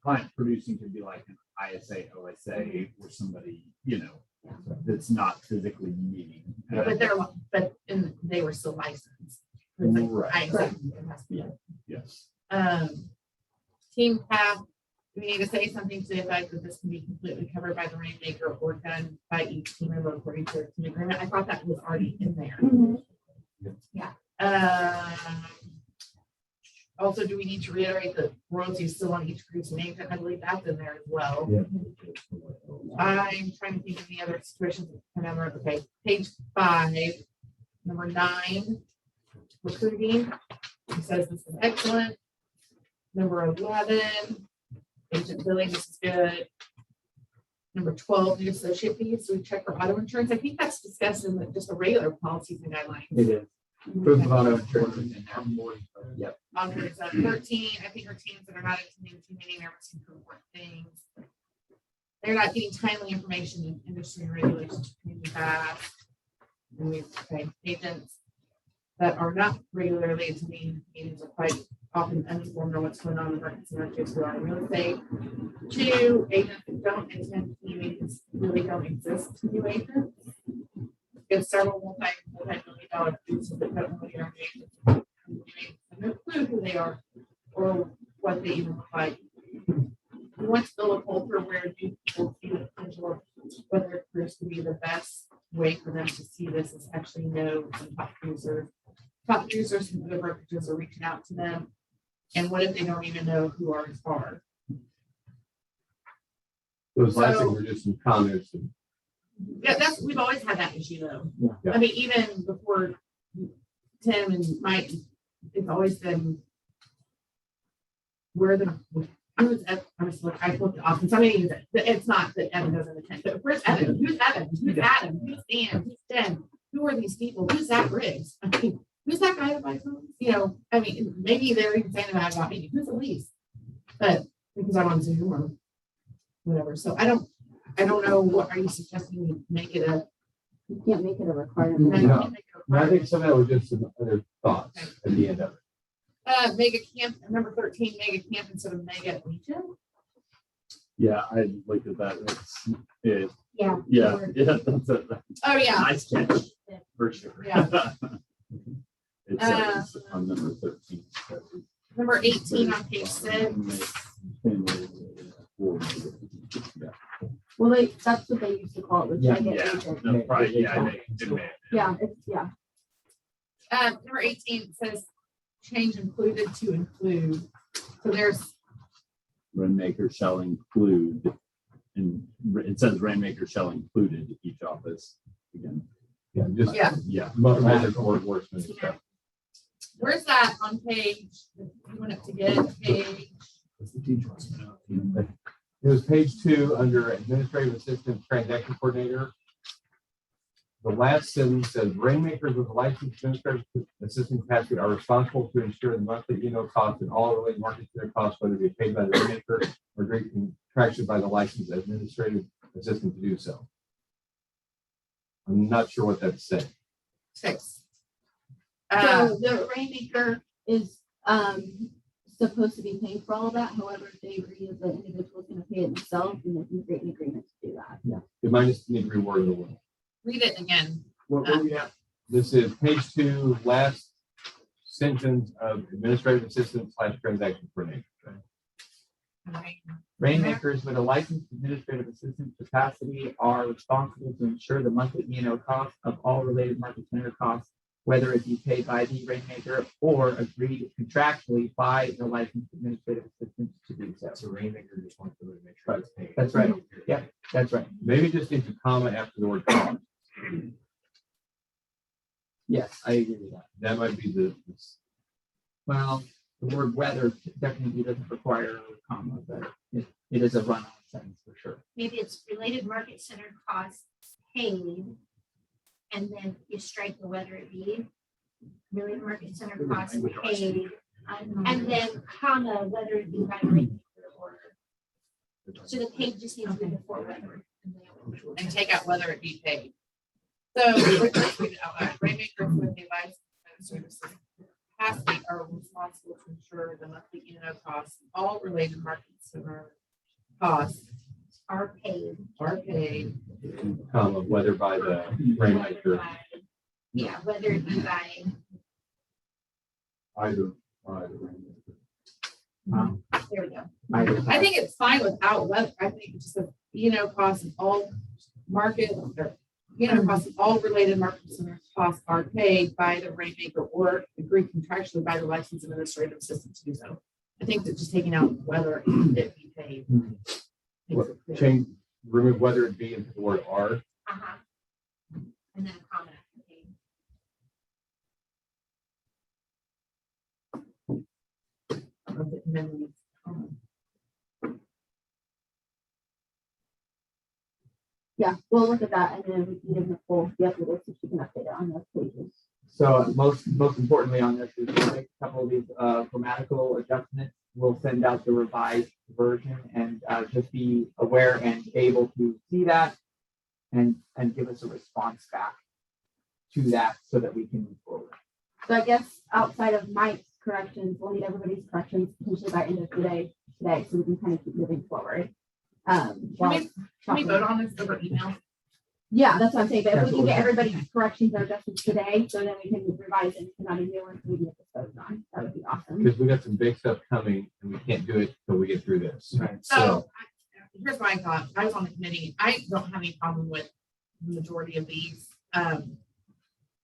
Client producing could be like an ISA, OSA, or somebody, that's not physically meeting. They were still licensed. Right. Yes. Team path, we need to say something to the effect that this can be completely covered by the rainmaker or done by each team member according to their team agreement. I thought that was already in there. Yeah. Also, do we need to reiterate that royalties still on each producing agent? I believe that's in there as well. Yeah. I'm trying to think of the other situations. Remember, okay, page 5, number 9, recruiting. It says this is excellent. Number 11, agent billing, this is good. Number 12, the associate fees. So we check for auto insurance. I think that's discussed in just the regular policies and guidelines. It is. Proof of auto insurance is in there. Yep. On 13, I think our teams that are not attending team meeting are missing important things. They're not getting timely information in industry and regulations community fast. And we okay, agents that are not regularly attending meetings are quite often uninformed on what's going on in markets and markets who are in real estate. 2, agents that don't attend meetings really don't exist to new agents. If several multi-million dollar producers that don't know your agents have no clue who they are or what they even look like. We want to build a culture where new people see the potential of whether it proves to be the best way for them to see this is actually know some top producers. Top producers and other brokerages are reaching out to them. And what if they don't even know who ours are? Those last things were just some comments. And Yeah, we've always had that issue though. Yeah. I mean, even before Tim and Mike, it's always been where the who's I looked it off and somebody uses it. It's not that Evan doesn't attend, but where's Evan? Who's Evan? Who's Adam? Who's Dan? Who's Jen? Who are these people? Who's Zach Briggs? I mean, who's that guy that buys homes? You know, I mean, maybe they're even saying that about me. Who's Elise? But because I'm on Zoom or whatever. So I don't know. What are you suggesting? We make it a You can't make it a requirement. I No. can't make it a I think requirement. some of that was just some other thoughts at the end of it. Mega camp, number 13, mega camp instead of mega legion. Yeah, I looked at that. It, Yeah. yeah, that's a Oh, yeah. nice catch for sure. Yeah. It says on number 13. Number 18 on page 6. Yeah. Well, that's what they used to call it, the Yeah. mega Yeah, agent. no, probably, yeah, I think. Yeah, it's, yeah. Number 18 says change included to include. So there's, Rainmaker shall include, and it says Rainmaker shall included each office again. Yeah, just yeah. other wordsmith stuff. Where's that on page? You went up to get page. It was page 2 under administrative assistant transaction coordinator. The last sentence says rainmakers with a licensed administrative assistant capacity are responsible to ensure the monthly costs and all related market center costs, whether they be paid by the rainmaker or agreed contracted by the licensed administrative assistant to do so. I'm not sure what that's saying. 6. So the rainmaker is supposed to be paying for all of that. However, if they agree that the individual is going to pay it themselves, then they can create an agreement to do that. It might just need to be worded a little. Read it again. What we have? This is page 2, last sentence of administrative assistant / transaction coordinator. Rainmakers with a licensed administrative assistant capacity are responsible to ensure the monthly E&O cost of all related market center costs, whether it be paid by the rainmaker or agreed contractually by the licensed administrative assistant to do so. So Rainmaker just wants to make sure it's paid. That's right. Yeah, that's right. Maybe just needs a comma after the word cost. Yes, I agree with that. That might be the Well, the word whether definitely doesn't require a comma, but it is a run-on sentence for sure. Maybe it's related market center costs paid. And then you strike the whether it be related market center costs paid. And then comma, whether it be by rainmaker or. So the paid just needs to be before whether. And take out whether it be paid. So rainmakers with a licensed administrative assistant capacity are responsible to ensure the monthly E&O costs, all related market center costs Are paid. are paid. comma, whether by the rainmaker. Yeah, whether it be by. Either. There we go. I think it's fine without whether. I think just the E&O costs of all market or Unit costs, all related market center costs are paid by the rainmaker or agreed contractually by the licensed administrative assistant to do so. I think that just taking out whether it be paid. makes it clear. Change, remove whether it be into the word are. Uh-huh. And then a comma. Okay. And then, Yeah, we'll look at that and then we can give Nicole the updated so she can update it on those pages. So most importantly on this is we'll make a couple of these grammatical adjustments. We'll send out the revised version and just be aware and able to see that and give us a response back to that so that we can move forward. So I guess outside of Mike's corrections, we'll need everybody's corrections potentially by end of today, so we can kind of keep moving forward. Can we vote on this over email? Yeah, that's what I'm saying, but if we can get everybody's corrections or adjustments today, so then we can revise it, and not a new one, so we can get this voted on, that would be awesome. Because we got some big stuff coming and we can't do it until we get through this. Right. So here's my thought. I was on the committee. I don't have any problem with the majority of these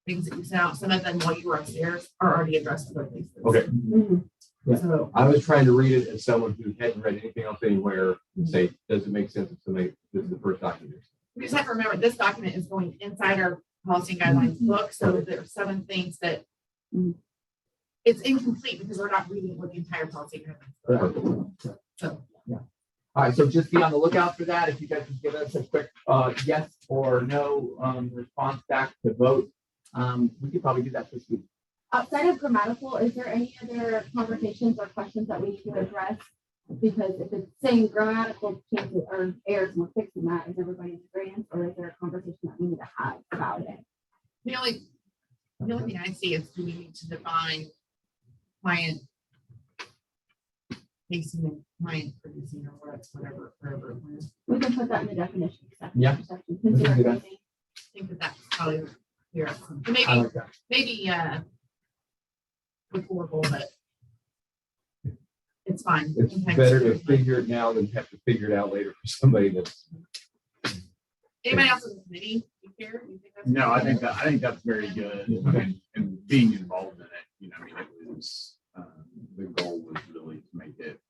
things that you sent out. Some of them while you were upstairs are already addressed in other places. Okay. Mhm. Yeah. So I was trying to read it as someone who hadn't read anything else anywhere and say, does it make sense if somebody, this is the first document? we just have to remember this document is going inside our policy and guidelines book. So there are 7 things that it's incomplete because we're not reading what the entire policy and guidelines book. So All right, so just be on the lookout for that. If you guys can give us a quick yes or no response back to vote, we could probably do that this week. Outside of grammatical, is there any other conversations or questions that we need to address? Because if it's saying grammatical changes or errors, we're fixing that, is everybody in agreement, or is there a conversation that we need to have about it? the only thing I see is do we need to define client facing and client producing or whatever. We can put that in the definition section. Yeah. section, We can consider do that. everything. I think that's probably clear. I Maybe like that. rhetorical, but it's fine. It's Sometimes better to it's fine. figure it now than have to figure it out later for somebody that's. Anybody else in the committee? You care? You think that's No, I good? think that's very good. And being involved in it, you know, I mean, it was, the goal was really to make it.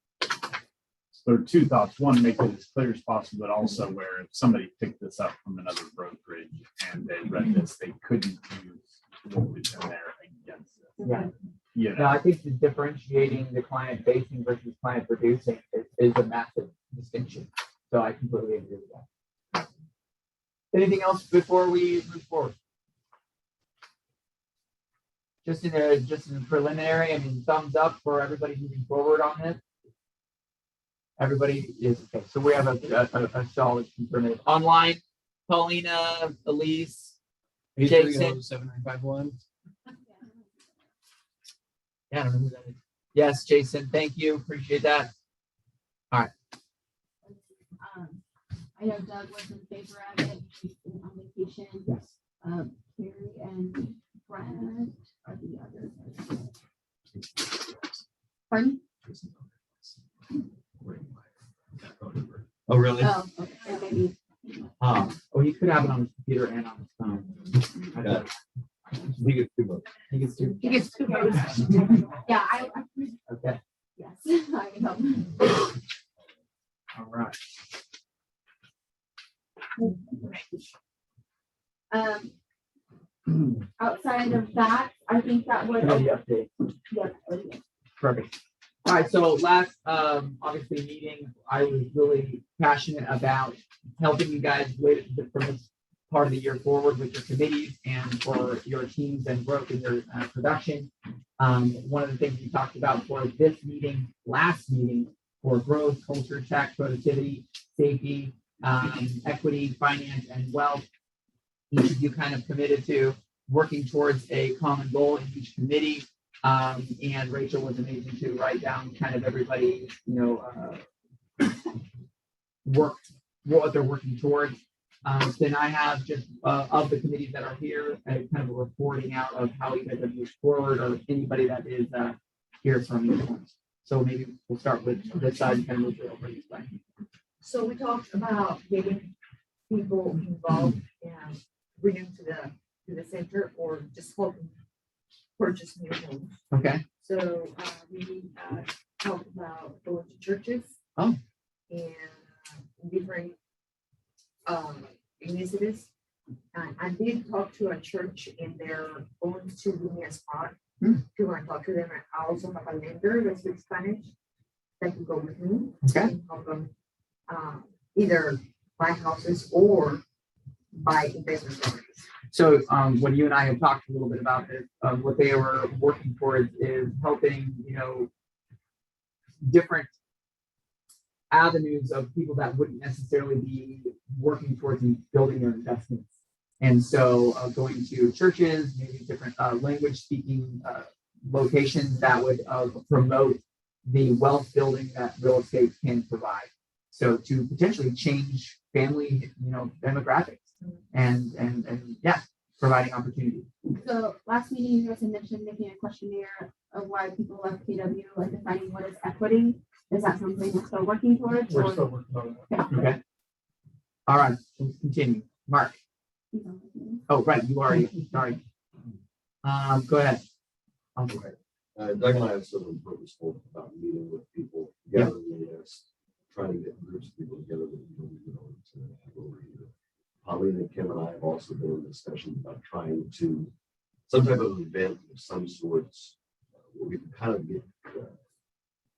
There are 2 thoughts. One, make it as clear as possible, but also where if somebody picked this up from another brokerage and they read this, they couldn't use what was in there against it. Yeah. You No, know, I think the differentiating the client facing versus client producing is a massive distinction. So I completely agree with that. Anything else before we move forward? Just in a preliminary, I mean, thumbs up for everybody moving forward on this. Everybody is okay. So we have a solid confirmative online. Paulina, Elise, Jason. 7951. Yeah, I don't know who that is. Yes, Jason, thank you. Appreciate that. I know Doug was in favor of it. He's been on vacation. Yes. Carrie and Brent are the others. Pardon? Oh, really? Oh, okay. So maybe. Oh, he could have it on his computer and on his phone. I Yeah. thought He gets 2 votes. he gets to. He gets 2 votes. Yeah, I Okay. yes, I can help. All right. Outside of that, I think that would. Committee update. Yeah. Perfect. All right, so last, obviously meeting, I was really passionate about helping you guys from this part of the year forward with your committees and for your teams and growth in your production. One of the things we talked about for this meeting, last meeting, for growth, culture, check, productivity, safety, equity, finance, and wealth. Each of you kind of committed to working towards a common goal in each committee. And Rachel was amazing to write down kind of everybody, what they're working towards. Then I have just of the committees that are here, kind of a reporting out of how you guys have moved forward, or anybody that is here from each one. So maybe we'll start with this side and kind of move it over this way. So we talked about getting people involved in bring them to the center or just help them purchase new homes. Okay. So we talk about going to churches. Oh. And different initiatives. I did talk to a church and they're going to give me a spot to go and talk to them. I also have a lender that speaks Spanish that can go with me. Okay. And help them either buy houses or buy investment properties. So when you and I had talked a little bit about this, what they were working towards is helping, different avenues of people that wouldn't necessarily be working towards building their investments. And so going to churches, maybe different language speaking locations that would promote the wealth building that real estate can provide. So to potentially change family, demographics and yeah, providing opportunity. So last meeting, you guys had mentioned making a questionnaire of why people left KW and defining what is equity. Is that something we're still working towards? We're still working on that. Okay. All right, let's continue. Mark. Oh, right, you already, sorry. Go ahead. Doug and I have sort of purposeful about meeting with people, gathering us, trying to get groups of people together that we know to have over here. Pauline and Kim and I have also been in discussion about trying to some type of event of some sorts where we can kind of get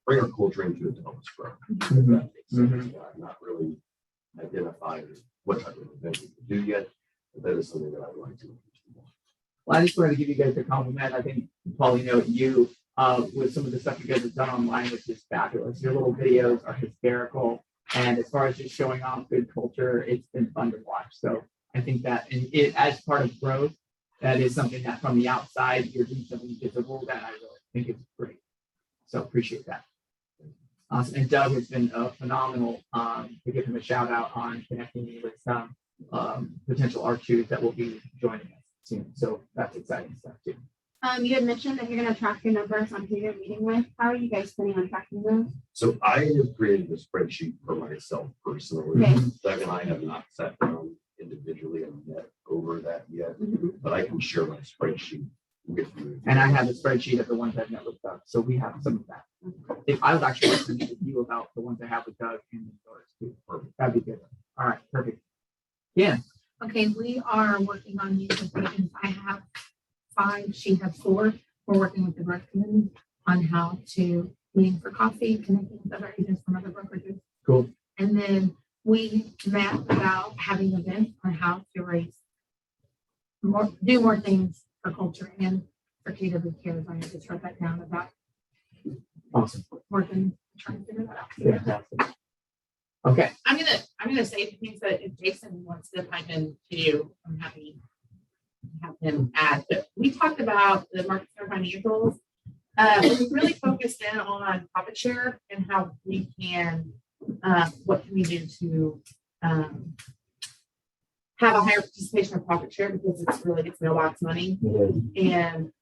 bring our culture into it to help us grow. I'm not really identified what type of event we can do yet, but that is something that I would like to look into more. Well, I just wanted to give you guys a compliment. I think, Pauline, you with some of the stuff you guys have done online, which is fabulous. Your little videos are hysterical. And as far as just showing off good culture, it's been fun to watch. So I think that as part of growth, that is something that from the outside, you're doing something visible that I really think is great. So appreciate that. Awesome. And Doug has been phenomenal to give him a shout out on connecting me with some potential R2s that will be joining us soon. So that's exciting stuff too. You had mentioned that you're going to track your numbers on who you're meeting with. How are you guys planning on tracking those? So I have created a spreadsheet for myself personally. Okay. Doug and I have not sat down individually and met over that yet, but I can share my spreadsheet with you. And I have a spreadsheet of the ones I've met with Doug. So we have some of that. If I would actually like to meet with you about the ones I have with Doug and yours too. Perfect. That'd be good. All right, perfect. Yeah. Okay, we are working on these equations. I have 5, she has 4. We're working with the growth committee on how to meet for coffee, connecting with other agents from other brokerages. Cool. And then we met about having events on how to raise do more things for culture and for KW Cares. I just wrote that down about Awesome. working, trying to figure that out. Fantastic. Okay. I'm gonna say the things that if Jason wants to pipe in to you, I'm happy to have him add. But we talked about the market share financials. We really focused in on profit share and how we can what can we do to have a higher participation of profit share, because it's mailbox money. And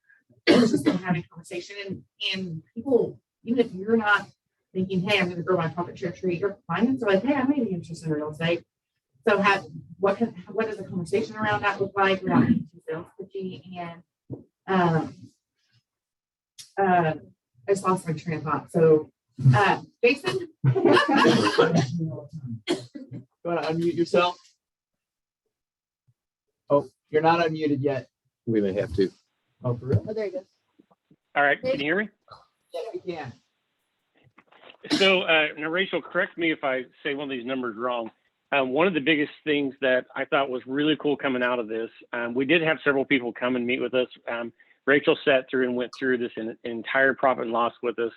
it's just been having conversation and people, even if you're not thinking, hey, I'm going to grow my profit share tree, your clients are like, hey, I may be interested in real estate. So what does a conversation around that look like without being too sales pitchy? And I just lost my train of thought. So Jason? You want to unmute yourself? Oh, you're not unmuted yet. We may have to. Oh, for real? Oh, there you go. All right, can you hear me? Yeah, we can. So, now Rachel, correct me if I say one of these numbers wrong. One of the biggest things that I thought was really cool coming out of this, we did have several people come and meet with us. Rachel sat through and went through this entire profit and loss with us.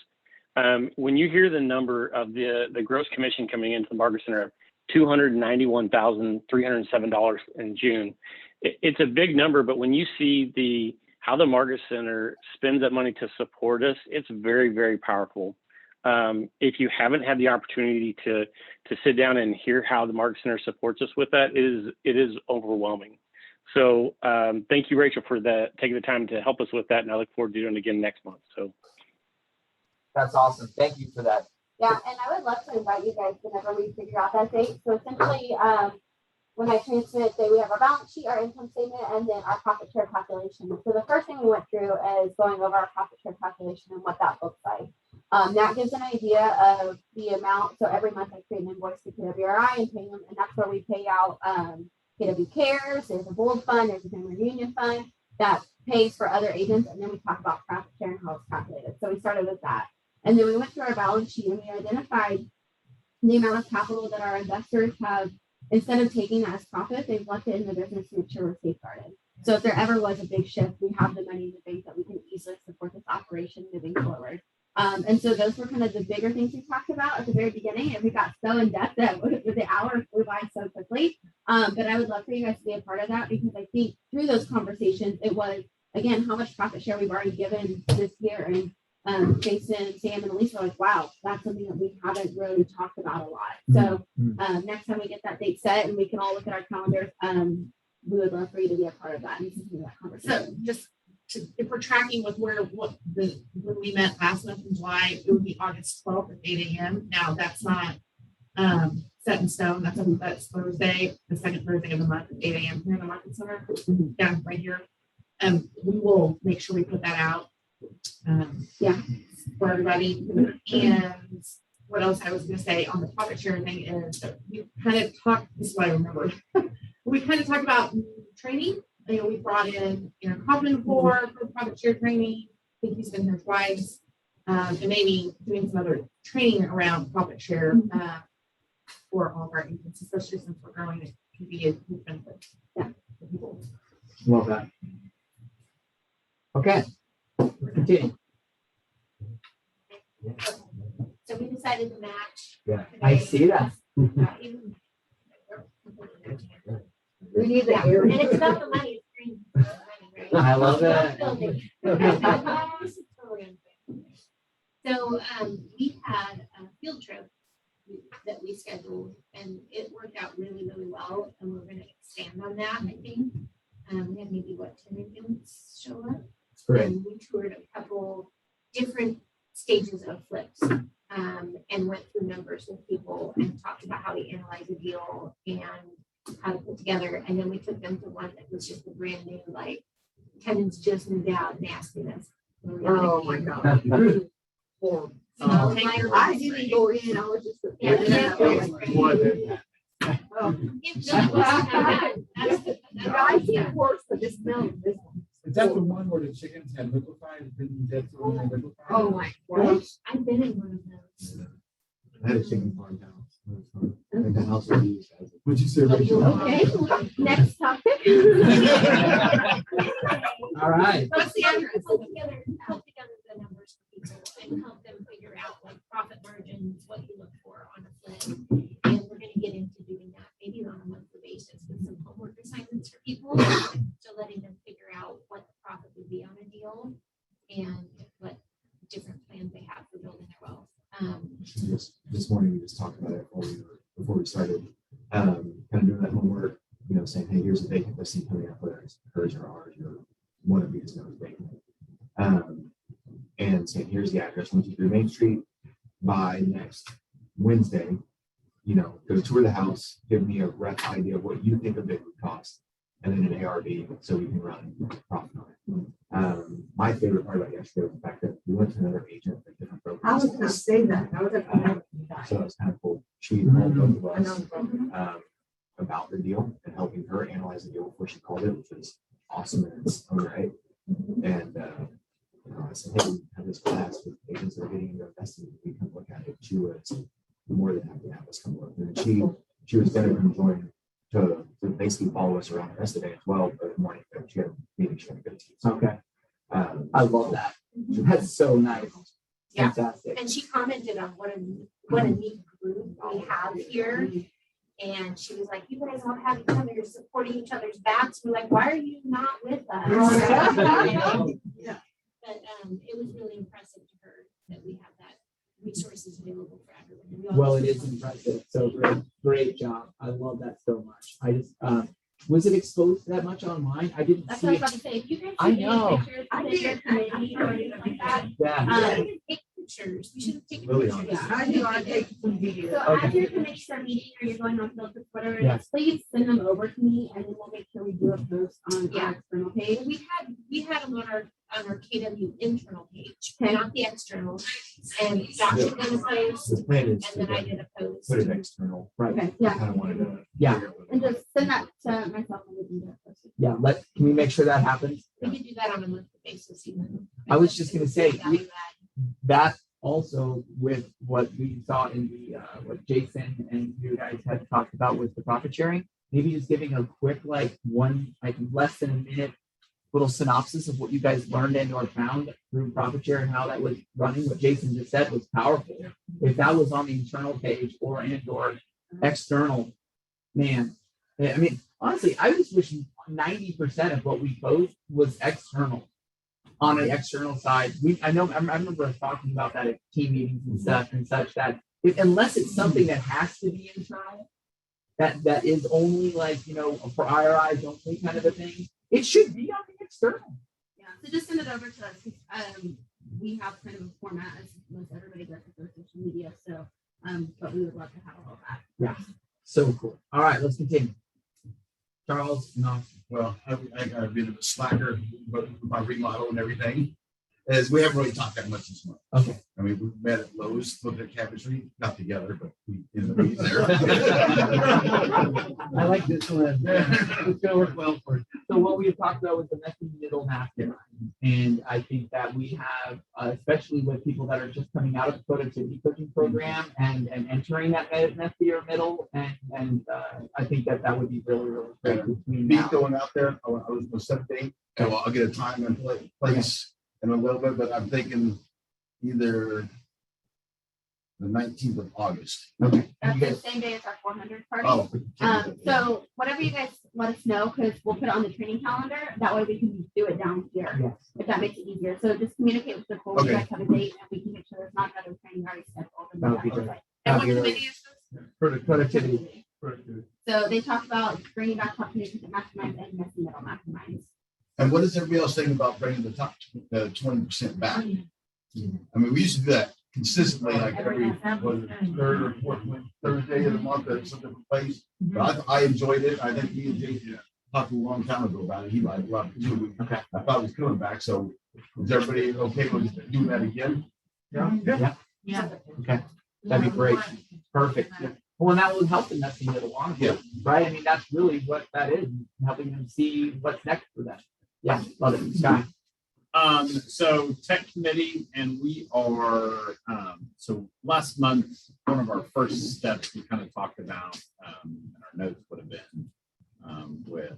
When you hear the number of the gross commission coming into the Market Center of $291,307 in June, it's a big number, but when you see how the Market Center spends that money to support us, it's very, very powerful. If you haven't had the opportunity to sit down and hear how the Market Center supports us with that, it is overwhelming. So thank you, Rachel, for taking the time to help us with that, and I look forward to doing it again next month. So that's awesome. Thank you for that. Yeah, and I would love to invite you guys whenever we figure out that date. So essentially, when I transmit, we have our balance sheet, our income statement, and then our profit share calculation. So the first thing we went through is going over our profit share calculation and what that looks like. That gives an idea of the amount. So every month I create an invoice to KWRI and pay them, and that's where we pay out KW Cares. There's a Bold Fund, there's a family reunion fund that pays for other agents, and then we talk about profit share and how it's calculated. So we started with that. And then we went through our balance sheet and we identified the amount of capital that our investors have. Instead of taking that as profit, they've left it in the business to make sure we're safeguarded. So if there ever was a big shift, we have the money in the bank that we can easily support this operation moving forward. And so those were kind of the bigger things we talked about at the very beginning. And we got so in depth that with the hour flew by so quickly. But I would love for you guys to be a part of that, because I think through those conversations, it was, again, how much profit share we've already given this year. And Jason, Sam, and Elisa were like, wow, that's something that we haven't really talked about a lot. So next time we get that date set and we can all look at our calendars, we would love for you to be a part of that and continue that conversation. So just if we're tracking with when we met last month in July, it would be August 12th at 8 a.m. Now that's not set in stone. That's Thursday, the second Thursday of the month at 8 a.m. here in the Market Center, down right here. We will make sure we put that out. For everybody. And what else I was going to say on the profit sharing thing is that we kind of talked, this is what I remember. We kind of talked about training. You know, we brought in Kaufman for profit share training. I think he's been here twice. And maybe doing some other training around profit share for all of our agents, especially since we're growing. It can be a huge benefit for people. Love that. Okay. Continue. So we decided to match. Yeah, I see that. We need the Yeah, air. and it's not the money, it's green. Right? I love it. So we had a field trip that we scheduled, and it worked out really, really well. And we're going to expand on that, I think. We had maybe 10 agents show up. That's great. And we toured a couple different stages of flips and went through numbers with people and talked about how to analyze a deal and how to put together. And then we took them to one that was just a brand new, like, tenants just moved out and asking us. Oh my God. So, I didn't go in, I was just. I see it worse, but this smell of this one. Is that the one where the chickens had liquefied? Didn't that the one that liquefied? Oh my gosh. I've been in one of those. I had a chicken farm house. I think the house will be used as. What'd you say, Rachel? Okay, next topic. All right. What's the other? Put together the numbers for people and help them figure out like profit margins, what you look for on a flip. And we're going to get into doing that maybe on a monthly basis with some homework assignments for people. So letting them figure out what the profit would be on a deal and what different plans they have for building their wealth. This morning we just talked about it before we started. Kind of doing that homework, saying, hey, here's a vacant listing coming up, whether it's hers or ours, or one of these knows vacant. And saying, here's the address, 123 Main Street. By next Wednesday, go tour the house, give me a rough idea of what you think a bid would cost, and then an ARV so we can run profit on it. My favorite part about yesterday was the fact that we went to another agent at different brokers. I was gonna say that. I was like, So it's kind of cool. She told both of us about the deal and helping her analyze the deal before she called it, which was awesome in its own right. And I said, hey, we have this class with agents that are getting into investing. We can look at it. She was more than happy to have us come look. And she was going to join to basically follow us around the rest of the day as well. But the morning she had a meeting she had to go to. So, Okay. I love that. That's so nice. Yeah. Fantastic. And she commented on what a neat group we have here. And she was like, you guys all have each other, you're supporting each other's backs. We're like, why are you not with us? Yeah. But it was really impressive to her that we have that resources available for everyone. Well, it is impressive. So great job. I love that so much. I just was it exposed that much online? I didn't That's see what I was it. about to say. If you guys I see know. any pictures of your community or anything like that, Yeah. it pictures. We should have taken Really pictures. Yeah, I do, I take some video. So Okay. after your commissioner meeting or you're going on field trips, whatever it Yes. is, please send them over to me and then we'll make sure we do a post on Yeah. our external page. We had them on our KW internal page, Okay. not the external. And Josh did a post, The plan is and then I to did a post. put it external. Okay, yeah, Kind of wanted to. Yeah. figure out what and it just send that to myself and we can get it posted. Yeah, can we make sure that happens? We can do that on a monthly basis even. I was just gonna say, Value add. that also with what we saw in the, what Jason and you guys had talked about with the profit sharing, maybe just giving a quick, like less than a minute little synopsis of what you guys learned and or found through profit share and how that was running. What Jason just said was powerful. If that was on the internal page or external, man, I mean, honestly, I just wish 90% of what we post was external. On an external side, I remember us talking about that at team meetings and stuff and such that unless it's something that has to be internal, that is only like, you know, for our eyes only kind of a thing, it should be on the external. Yeah, so just send it over to us. 'Cause, we have kind of a format as most everybody does with their social media. So, but we would love to have all of that. Yeah, so cool. All right, let's continue. Charles, no. Well, I got a bit of a slacker, but with my remodel and everything, as we haven't really talked that much this month. Okay. I mean, we met at Lowe's, looked at cabinetry, not together, but we in the weeds there. I like this one. It's gonna work well for us. So what we have talked about was the messy middle mastermind. And I think that we have, especially with people that are just coming out of the productivity coaching program and entering that messier middle. And I think that would be really, really great between Me now. going out there, I was the 7th, so I'll get a time and place in a little bit, but I'm thinking either the 19th of August. Okay. That's And you the guys, same day as our 400 party. Oh. So whatever you guys let us know, because we'll put it on the training calendar. That way we can do it down here, yes. if that makes it easier. So just communicate with Nicole. You Okay. guys have a date, and we can make sure there's not another training already scheduled. And That would be that was great. like- And what That'd be really- committee is this? Productivity. So they talked about bringing back population masterminds and messy middle masterminds. And what does everybody else think about bringing the top 20% back? I mean, we used to do that consistently, like every third or fourth Thursday of the month at some different place. But I enjoyed it. I think me and Jason talked a long time ago about it. He liked it too. Okay. I thought it was coming back. So is everybody okay with doing that again? Yeah. Yeah. Okay. That'd be great. Perfect. Well, and that will help the messy middle on, right? I mean, that's really what that is, helping them see what's next for them. Yeah, love it. Sky. So tech committee, and we are, so last month, one of our first steps we kind of talked about, and our notes would have been with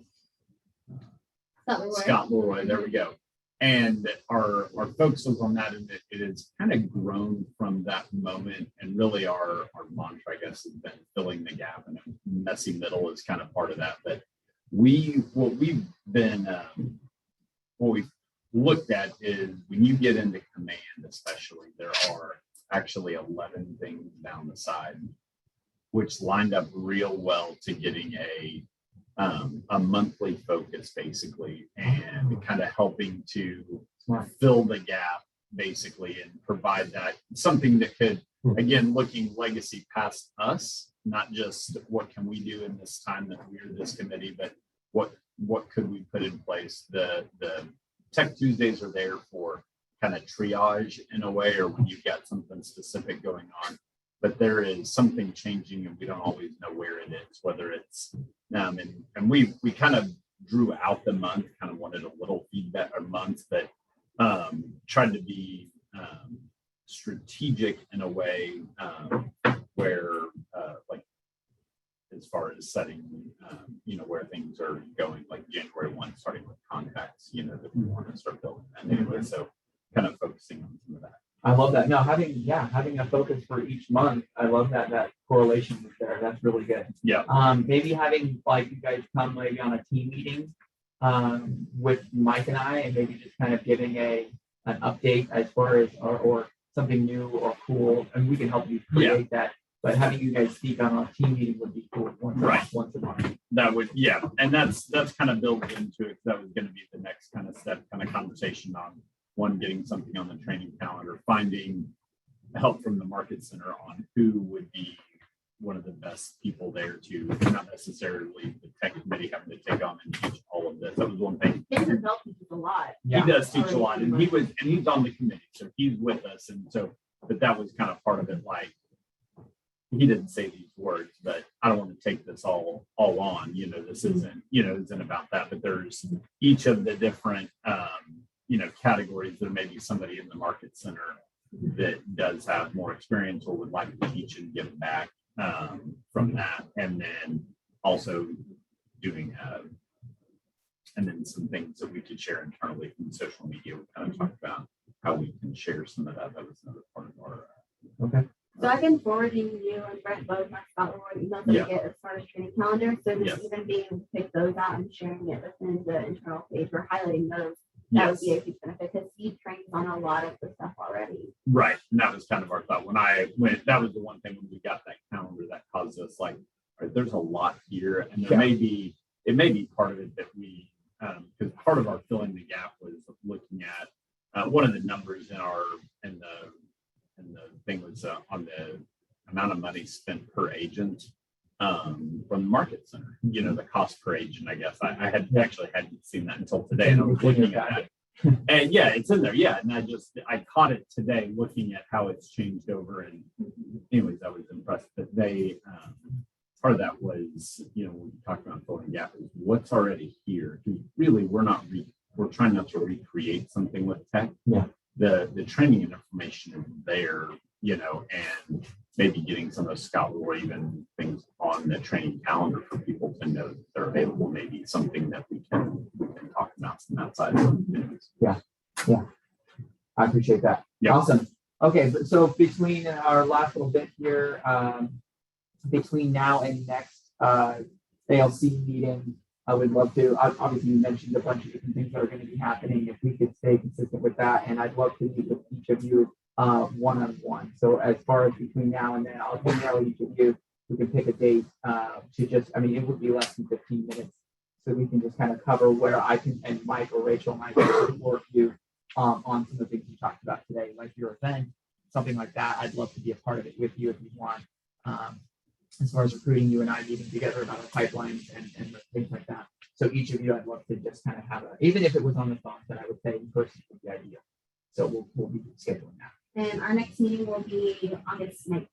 Scott Leroy, there we go. And our focus was on that, and it has kind of grown from that moment. And really our mantra, I guess, has been filling the gap, and messy middle is kind of part of that. But what we've looked at is when you get into command, especially, there are actually 11 things down the side, which lined up real well to getting a monthly focus, basically, and kind of helping to fill the gap, basically, and provide that something that could, again, looking legacy past us, not just what can we do in this time that we're this committee, but what could we put in place. The Tech Tuesdays are there for kind of triage in a way, or when you've got something specific going on, but there is something changing and we don't always know where it is, whether it's and we kind of drew out the month, kind of wanted a little feedback or month, but tried to be strategic in a way where like as far as setting where things are going, like January 1 starting with contacts, that we want to start building that anyway, so kind of focusing on some of that. I love that. No, having a focus for each month. I love that correlation was there. That's really good. Yeah. Maybe having like you guys come maybe on a team meeting with Mike and I, and maybe just kind of giving an update as far as or something new or cool, and we can help you create that. But having you guys speak on a team meeting would be cool once a month. That would, and that's kind of built into it. That was going to be the next kind of step, kind of conversation on one, getting something on the training calendar, finding help from the market center on who would be one of the best people there to not necessarily the tech committee having to take on and teach all of this. That was one thing. Jason Bell teaches a lot. He does teach a lot, and he's on the committee, so he's with us, and so, but that was kind of part of it. Like, he didn't say these words, but I don't want to take this all on. This isn't about that. But there's each of the different categories. There may be somebody in the market center that does have more experience or would like to teach and give back from that, and then also doing and then some things that we could share internally from social media. We kind of talked about how we can share some of that. That was another part of our Okay. So I've been forwarding you and Brent both my Scott Lord emails that I get as far as training calendar. So just even being able to pick those out and sharing it within the internal page or highlighting those, that would be a huge benefit because he trains on a lot of the stuff already. Right. And that was kind of our thought when I went. That was the one thing when we got that calendar that caused us like, all right, there's a lot here, and it may be part of it that we because part of our filling the gap was looking at one of the numbers in the thing was on the amount of money spent per agent from the market center, the cost per agent. I guess I hadn't seen that until today, and I was looking at that. And yeah, it's in there. Yeah. And I caught it today looking at how it's changed over. And anyways, I was impressed that they, part of that was, when we talked about filling gap is what's already here. Really, we're trying not to recreate something with tech. Yeah. The training and information is there, and maybe getting some of Scott or even things on the training calendar for people to know that they're available, maybe something that we can talk about from that side. Yeah. I appreciate that. Yeah. Awesome. Okay, so between our last little bit here, between now and next ALC meeting, I would love to, obviously you mentioned a bunch of different things that are going to be happening. If we could stay consistent with that, and I'd love to meet with each of you one-on-one. So as far as between now and then, I'll email each of you. We can pick a date to just, it would be less than 15 minutes. So we can just kind of cover where I can, and Mike or Rachel and I can support you on some of the things we talked about today, like your event, something like that. I'd love to be a part of it with you if you want. As far as recruiting, you and I meeting together about our pipelines and things like that. So each of you, I'd love to just kind of have even if it was on the phone, then I would say in person would be ideal. So we'll be scheduling that. And our next meeting will be August 9th.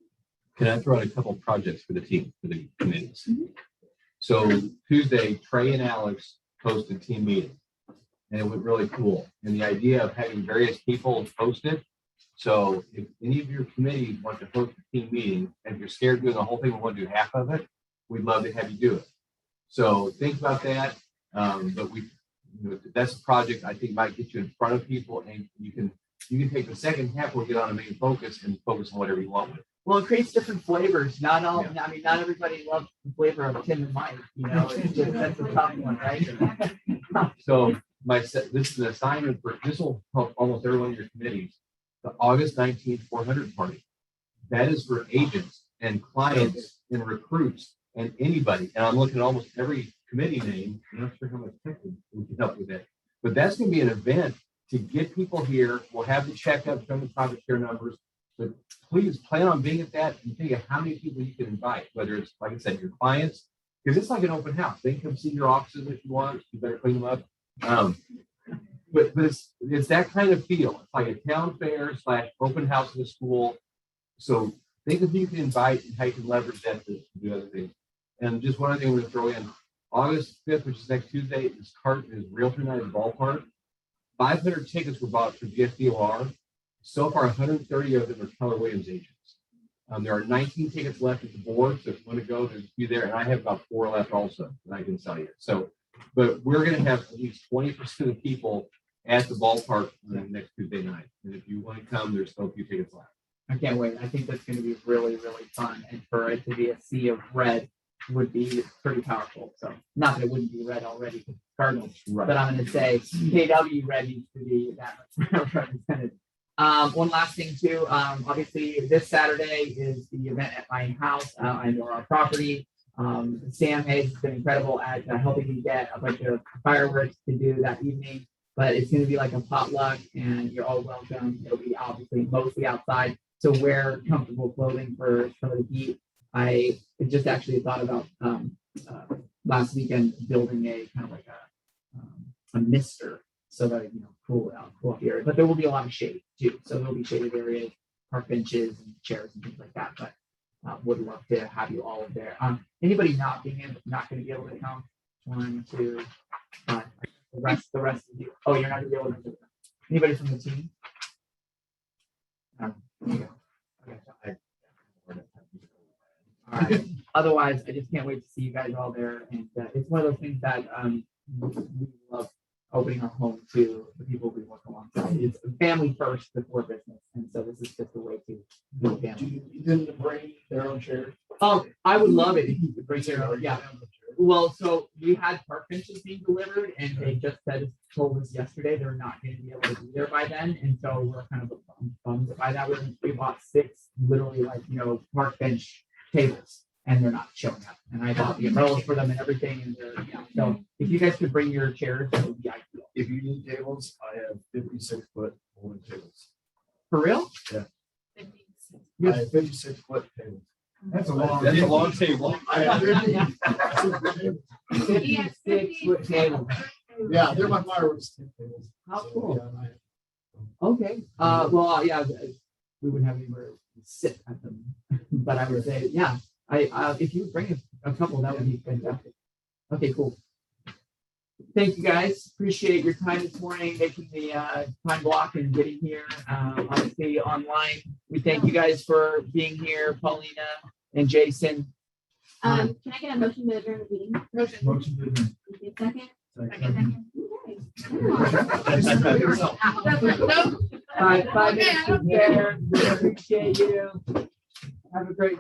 Can I throw out a couple projects for the team, for the committees? So Tuesday, Trey and Alex hosted team meeting, and it went really cool. And the idea of having various people host it. So if any of your committees want to host a team meeting, and if you're scared of doing the whole thing and want to do half of it, we'd love to have you do it. So think about that. But that's a project I think might get you in front of people, and you can take the second half, we'll get on a main focus and focus on whatever you want with it. Well, it creates different flavors. Not everybody loves the flavor of Tim and Mike. It's just that's a tough one, right? So this is an assignment this will help almost every one of your committees. The August 19th 400 party. That is for agents and clients and recruits and anybody. And I'm looking at almost every committee name. I'm not sure how much technically we can help with that. But that's going to be an event to get people here. We'll have the checkup from the profit share numbers. But please plan on being at that and think of how many people you can invite, whether it's, like I said, your clients, because it's like an open house. They can come see your offices if you want. You better clean them up. But it's that kind of feel. It's like a town fair / open house in the school. So think of who you can invite and how you can leverage that to do other things. And just one other thing we're going to throw in. August 5th, which is next Tuesday, is Realtor Night at the ballpark. 500 tickets were bought for GSDOR. So far, 130 of them are Keller Williams agents. There are 19 tickets left at the board. So if you want to go, there's a few there. And I have about 4 left also that I can sell you. So, but we're going to have at least 20% of the people at the ballpark next Tuesday night. And if you want to come, there's still a few tickets left. I can't wait. I think that's going to be really, really fun. And for it to be a sea of red would be pretty powerful. So not that it wouldn't be red already because it's Cardinals, right. But I'm going to say KW red needs to be that much represented. One last thing too, obviously this Saturday is the event at my house and our property. Sam Hayes has been incredible at helping me get a bunch of fireworks to do that evening. But it's going to be like a potluck, and you're all welcome. It'll be obviously mostly outside. to wear comfortable clothing for some of the heat. I just actually thought about last weekend building a kind of like a mister so that cool off the area. But there will be a lot of shade too, so there'll be shaded areas, park benches and chairs and things like that. But would love to have you all there. Anybody not going to be able to come? 1, 2, 5. The rest of you. Oh, you're not going to be able to do it. Anybody from the team? There you go. Okay. All right. Otherwise, I just can't wait to see you guys all there. And it's one of those things that we love opening our home to the people we work alongside. It's family first before business. And so this is just a way to do family. Do you need them to bring their own chairs? I would love it if you could bring their own. Yeah. Well, so we had park benches being delivered and they just told us yesterday they're not going to be able to be there by then. And so we're kind of bummed by that. We bought 6 literally park bench tables and they're not showing up. And I bought the umbrellas for them and everything. And so if you guys could bring your chairs, that would be ideal. If you need tables, I have 56-foot wooden tables. For real? Yeah. You I have 56-foot tables. That's a long table. I have 56-foot tables. Yeah, they're my fireworks tables. How cool. Yeah, Okay. Yeah, we wouldn't have anywhere to sit at them, but I would say, yeah. If you bring a couple, that would be fantastic. Okay, cool. Thank you guys. Appreciate your time this morning, making the time block and getting here. Obviously online. We thank you guys for being here, Paulina and Jason. Can I get a motion to adjourn the meeting? Motion to adjourn. Second? Second. All right, 5 minutes to there. We appreciate you. Have a great